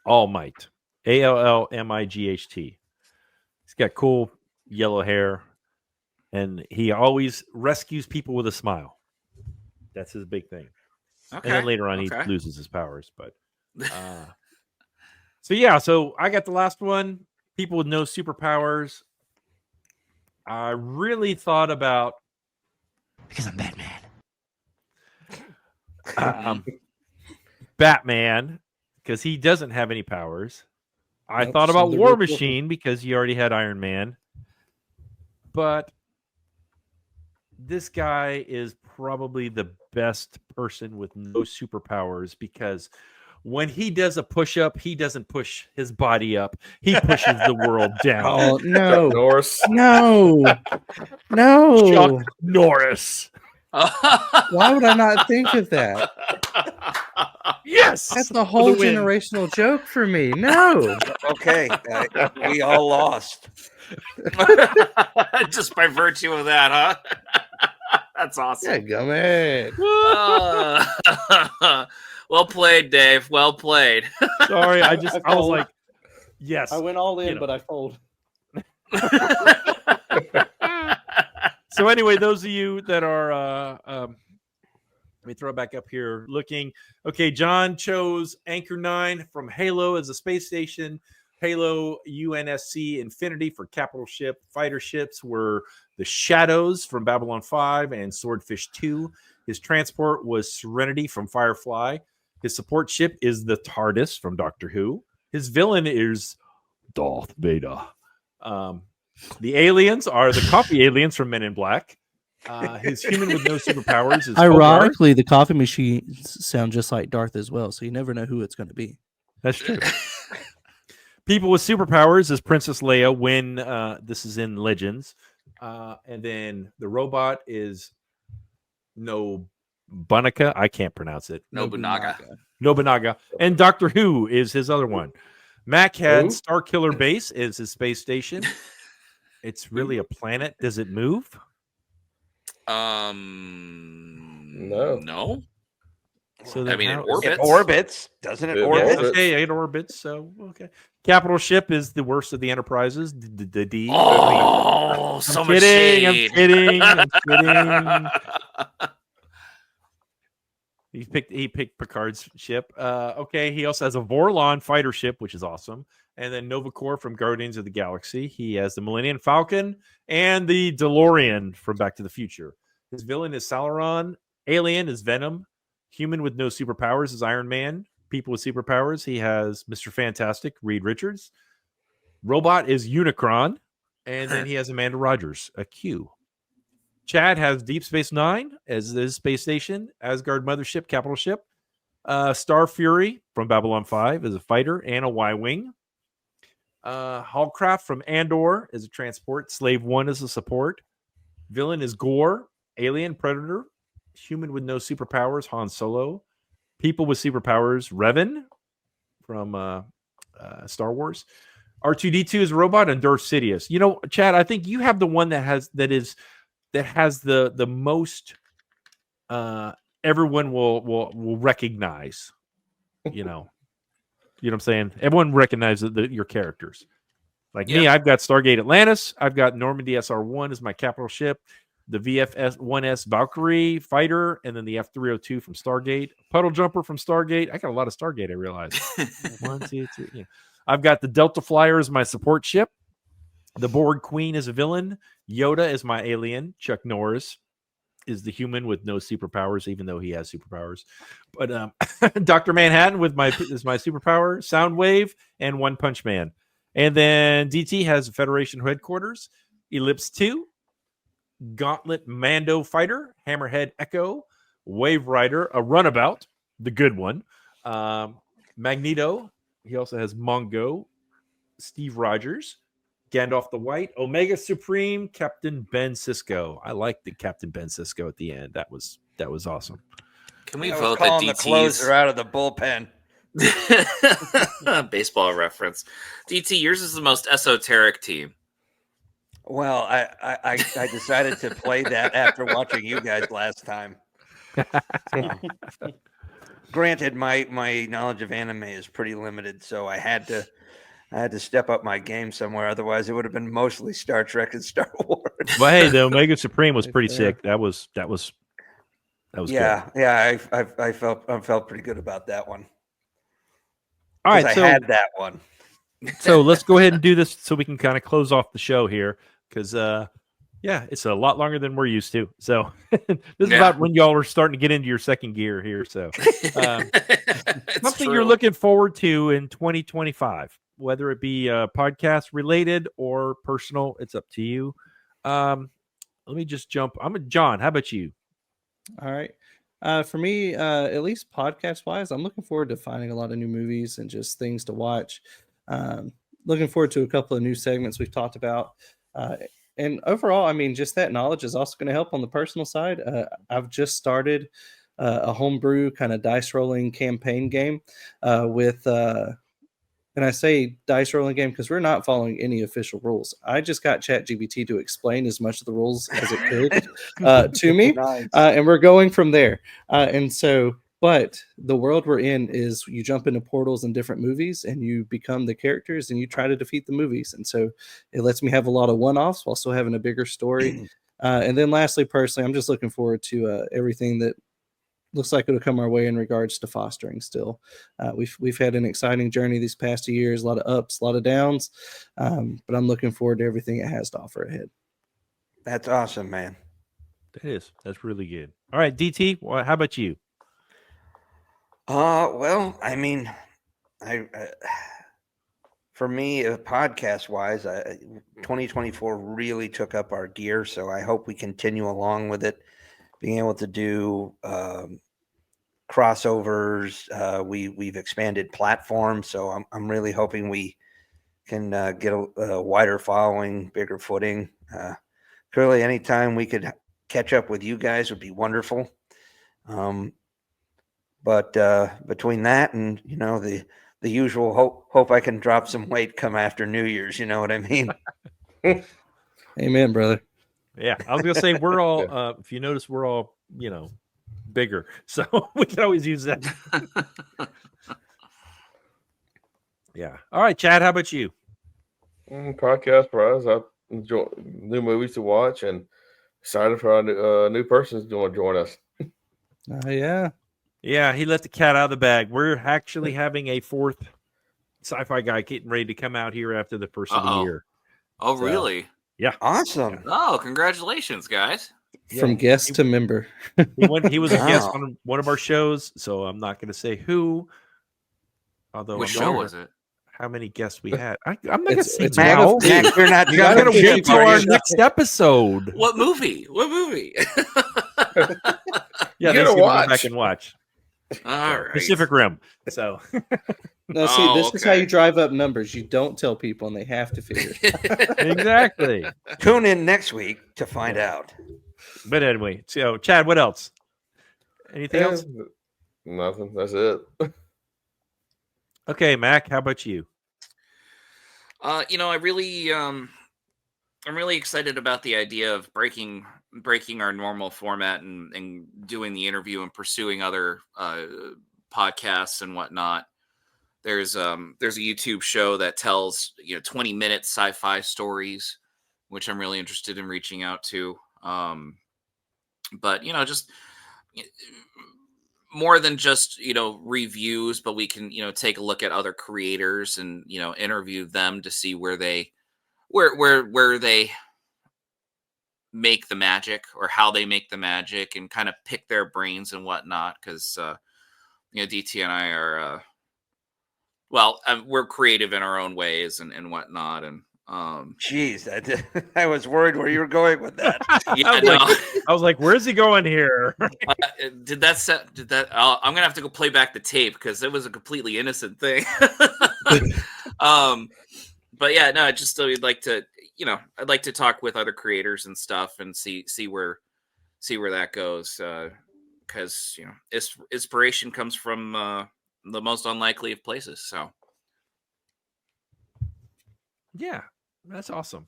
All Might. ALLMIGHT. He's got cool yellow hair, and he always rescues people with a smile. That's his big thing. Okay. And then later on, he loses his powers. But so I got the last one. People with no superpowers. I really thought about, because I'm Batman. Batman, because he doesn't have any powers. I thought about War Machine because he already had Iron Man. But this guy is probably the best person with no superpowers, because when he does a push-up, he doesn't push his body up. He pushes the world down. Oh, no. Norris. No. Chuck Norris. Why would I not think of that? Yes, That's for the whole win. generational joke for me. No. Okay, we all lost. Just by virtue of that, huh? That's awesome. Yeah, go man. Well played, Dave. Well played. Sorry, I was fold. like, yes. I went all in, You know. but I fold. So anyway, those of you that are, let me throw it back up here. Looking, okay. John chose Anchor 9 from Halo as a space station. Halo UNSC Infinity for capital ship. Fighter ships were the Shadows from Babylon 5 and Swordfish 2. His transport was Serenity from Firefly. His support ship is the TARDIS from Doctor Who. His villain is Darth Vader. The aliens are the coffee aliens from Men in Black. His human with no superpowers is Ironically, the coffee machines sound just like Darth as well, so you never know who it's going to be. That's true. People with superpowers is Princess Leia when this is in Legends. And then the robot is Nobunaga. I can't pronounce it. Nobunaga. And Doctor Who is his other one. Mac had Starkiller Base is his space station. It's really a planet. Does it move? No. So I mean, it orbits. It orbits, doesn't it? It Orbit. orbits. Okay, it orbits. So okay. Capital ship is the worst of the Enterprises. The D. Oh, so much shade. I'm kidding. He picked Picard's ship. Okay, he also has a Vorlon fighter ship, which is awesome. And then Novacor from Guardians of the Galaxy. He has the Millennium Falcon and the DeLorean from Back to the Future. His villain is Sauron. Alien is Venom. Human with no superpowers is Iron Man. People with superpowers, he has Mr. Fantastic, Reed Richards. Robot is Unicron. And then he has Amanda Rogers, a Q. Chad has Deep Space Nine as his space station. Asgard Mothership, capital ship. Star Fury from Babylon 5 is a fighter and a Y-Wing. Hallcraft from Andor is a transport. Slave 1 is a support. Villain is Gore. Alien, Predator. Human with no superpowers, Han Solo. People with superpowers, Revan from Star Wars. R2-D2 is a robot, and Darth Sidious. You know, Chad, I think you have the one that has the most everyone will recognize. You know what I'm saying? Everyone recognizes your characters. Like me, I've got Stargate Atlantis. I've got Normandy SR-1 as my capital ship. The VFS-1S Valkyrie fighter, and then the F-302 from Stargate. Puddle Jumper from Stargate. I got a lot of Stargate, I realize. 1, 2, 3. Yeah. I've got the Delta Flyer as my support ship. The Borg Queen is a villain. Yoda is my alien. Chuck Norris is the human with no superpowers, even though he has superpowers. But Dr. Manhattan is my superpower. Soundwave and One Punch Man. And then DT has Federation headquarters. Ellipse 2. Gauntlet Mando Fighter. Hammerhead Echo. Wave Rider. A Runabout. The good one. Magneto. He also has Mongo. Steve Rogers. Gandalf the White, Omega Supreme, Captain Ben Sisko. I like the Captain Ben Sisko at the end. That was awesome. Can we vote that DT's the closer out of the bullpen? Baseball reference. DT, yours is the most esoteric team. Well, I decided to play that after watching you guys last time. Granted, my knowledge of anime is pretty limited, so I had to step up my game somewhere. Otherwise, it would have been mostly Star Trek and Star Wars. Well, hey, the Omega Supreme was pretty sick. That was yeah, good. Yeah. I felt pretty good about that one. All right, I had that one. So let's go ahead and do this so we can kind of close off the show here because it's a lot longer than we're used to. So this is about when y'all are starting to get into your second gear here. So something you're looking forward to in 2025. Whether it be podcast related or personal, it's up to you. Let me just jump. John. How about you? All right. For me, at least podcast wise, I'm looking forward to finding a lot of new movies and just things to watch. Looking forward to a couple of new segments we've talked about. And overall, I mean, just that knowledge is also going to help on the personal side. I've just started a homebrew kind of dice rolling campaign game with. And I say dice rolling game because we're not following any official rules. I just got ChatGPT to explain as much of the rules as it could to me, Nice. and we're going from there. But the world we're in is you jump into portals in different movies and you become the characters and you try to defeat the movies. And so it lets me have a lot of one-offs while still having a bigger story. And then lastly, personally, I'm just looking forward to everything that looks like it'll come our way in regards to fostering still. We've had an exciting journey these past 2 years, a lot of ups, a lot of downs. But I'm looking forward to everything it has to offer ahead. That's awesome, man. That is. That's really good. All right, DT, how about you? Well, I mean, for me, podcast wise, 2024 really took up our gear. So I hope we continue along with it, being able to do crossovers. We've expanded platforms, so I'm really hoping we can get a wider following, bigger footing. Clearly, anytime we could catch up with you guys would be wonderful. But between that and, the usual hope I can drop some weight come after New Year's, you know what I mean? Amen, brother. Yeah, I was gonna say we're all. If you notice, we're all bigger, so we can always use that. Yeah. All right, Chad. How about you? Podcast prize. I enjoy new movies to watch and excited for our new person who's going to join us. Yeah. Yeah, he let the cat out of the bag. We're actually having a fourth sci-fi guy getting ready to come out here after the first of the year. Oh, really? Yeah. Awesome. Oh, congratulations, guys. From guest to member. He was a guest on one of our shows, so I'm not going to say who. Although What show was it? How many guests we had? I'm not going to say Mac, now. you're not You got to wait till our next episode. What movie? What movie? Yeah, You they gotta go watch. back and watch. All right. Pacific Rim. So No, see, this is how okay. you drive up numbers. You don't tell people, and they have to figure it. exactly. Tune in next week to find out. But anyway, so Chad, what else? Anything else? Nothing. That's it. Okay, Mac, how about you? I'm really excited about the idea of breaking our normal format and doing the interview and pursuing other podcasts and whatnot. There's a YouTube show that tells 20-minute sci-fi stories, which I'm really interested in reaching out to. But just more than just reviews, but we can take a look at other creators and interview them to see where they make the magic or how they make the magic and kind of pick their brains and whatnot. Because DT and I are we're creative in our own ways and whatnot. And Jeez, I was worried where you were going with that. yeah, I was like, where's he going here? Did that? I'm gonna have to go play back the tape because it was a completely innocent thing. But yeah, no, I'd like to, I'd like to talk with other creators and stuff and see where that goes. Because inspiration comes from the most unlikely of places. So Yeah, that's awesome.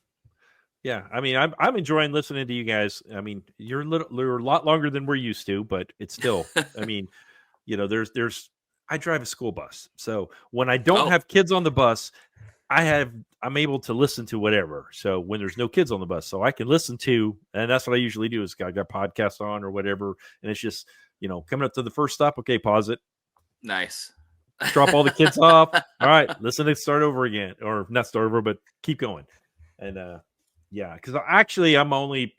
Yeah, I mean, I'm enjoying listening to you guys. I mean, you're a lot longer than we're used to, but it's still. I mean, there's. I drive a school bus, so when I don't have kids on the bus, I'm able to listen to whatever. So when there's no kids on the bus, so I can listen to, and that's what I usually do is I got podcasts on or whatever, and it's just coming up to the first stop. Okay, pause it. nice. Drop all the kids off. All right, listen to start over again, or not start over, but keep going. And yeah, because actually I'm only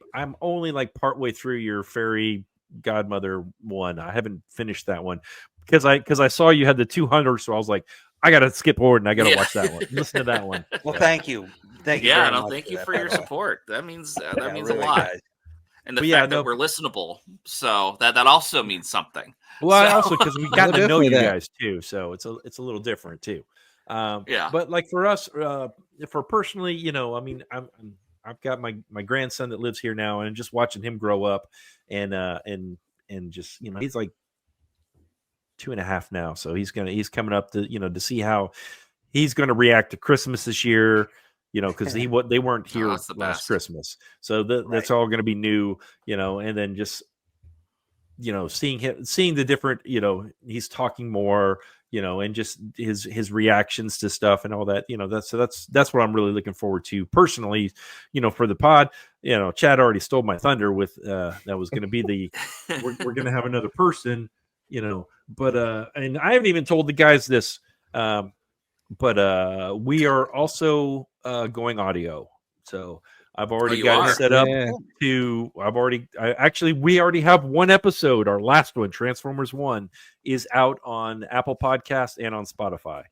like partway through your fairy godmother one. I haven't finished that one because I saw you had the 200, so I was like, I gotta skip forward and I gotta watch that one. Listen to that one. Well, thank you. Thank you. Yeah, very no, much thank you that, for by your the way. support. That means Yeah, a really, lot. guys. And the But fact that we're listenable, so that also means something. Well, I So- also because we got to know definitely you that. guys too, so it's a little different too. Yeah. But like for us, for personally, I mean, I've got my grandson that lives here now, and just watching him grow up, and and just, you know, he's like 2.5 now. So he's coming up to, you know, to see how he's going to react to Christmas this year, you know, because they weren't here last Christmas. So that's all going to be new, you know, and then just, you know, seeing the different, you know, he's talking more, you know, and just his reactions to stuff and all that, you know, that's what I'm really looking forward to personally, you know, for the pod. You know, Chad already stole my thunder with that was going to be we're going to have another person, you know, but and I haven't even told the guys this, but we are also going audio. So I've already got it set up to. We already have one episode. Our last one, Transformers 1, is out on Apple Podcasts and on Spotify.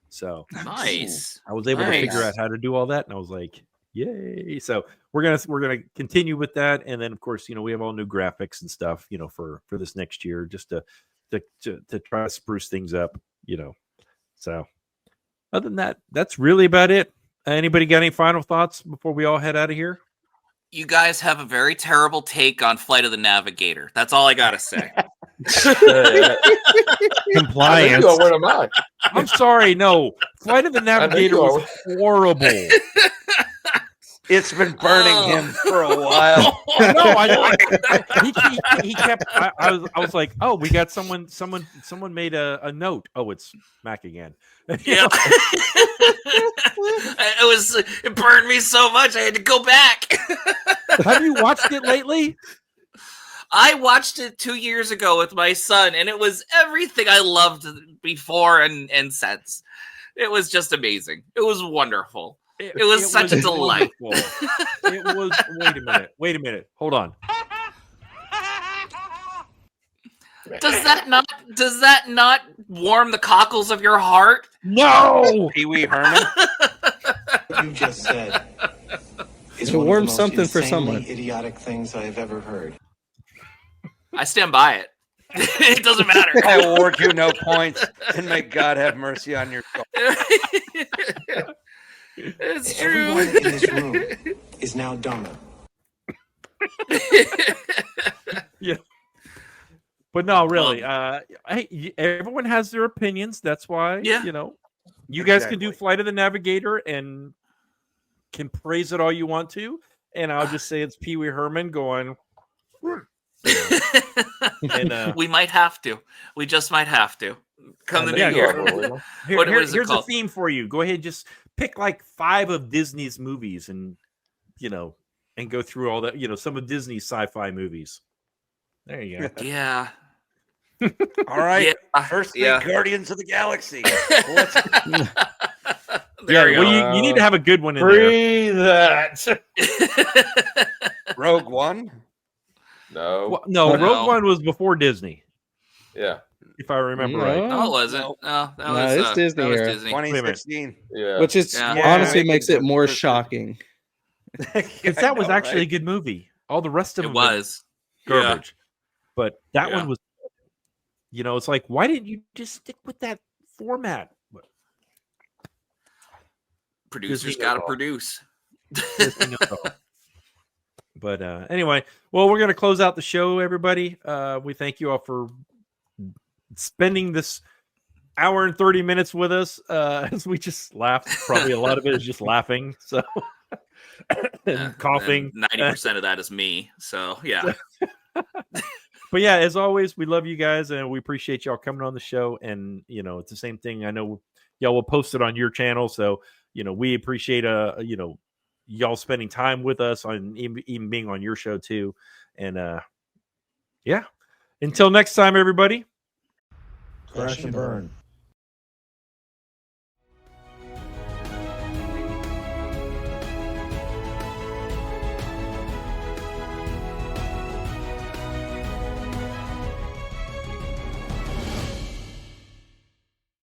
So nice. I was able to figure out how to do all that, and I was like, "Yay!" So we're gonna continue with that, and then of course, you know, we have all new graphics and stuff, you know, for this next year, just to try to spruce things up, you know. So other than that, that's really about it. Anybody got any final thoughts before we all head out of here? You guys have a very terrible take on Flight of the Navigator. That's all I gotta say. Compliance. Where am I? I'm sorry. No, Flight of the Navigator was horrible. It's been burning him for a while. No, he kept. I was like, oh, we got someone made a note. Oh, it's Mac again. Yeah. It burned me so much I had to go back. Have you watched it lately? I watched it 2 years ago with my son, and it was everything I loved before and since. It was just amazing. It was wonderful. It was such a delight. It was. Wait a minute. Hold on. Does that not warm the cockles of your heart? No, Pee Wee Herman. What you just said is to one warm of the most something for insanely someone. idiotic things I have ever heard. I stand by it. It doesn't matter. I award you no points, and may God have mercy on your soul. It's true. Everyone in this room is now dumber. Yeah. But no, really. Everyone has their opinions. That's why, you know, you guys can do Flight of the Navigator and can praise it all you want to. And I'll just say it's Pee Wee Herman going. And, we might have to. We just might have to. Come to New York. Here's a theme for you. Go ahead, just pick like 5 of Disney's movies, and you know, and go through all that. You know, some of Disney's sci-fi movies. There you go. Yeah. All right. Yeah. First, Guardians of the Galaxy. There you go. You need to have a good one in Breathe that. Rogue One. No. No, Rogue One was before Disney. Yeah. If I remember right. No, it wasn't. No, that was it's Disney. That was era. Disney. 2016. Yeah. Which is honestly makes it more shocking. Because that was actually a good movie. All the rest of it them was garbage. But that one was, you know, it's like, why didn't you just stick with that format? Producers got to produce. But anyway, well, we're going to close out the show, everybody. We thank you all for spending this hour and 30 minutes with us as we just laughed. Probably a lot of it is just laughing. So and coughing. 90% of that is me. So yeah. But yeah, as always, we love you guys and we appreciate y'all coming on the show. And you know, it's the same thing. I know y'all will post it on your channel. So, you know, we appreciate you know, y'all spending time with us on even being on your show too. And yeah. Until next time, everybody. Crash and burn.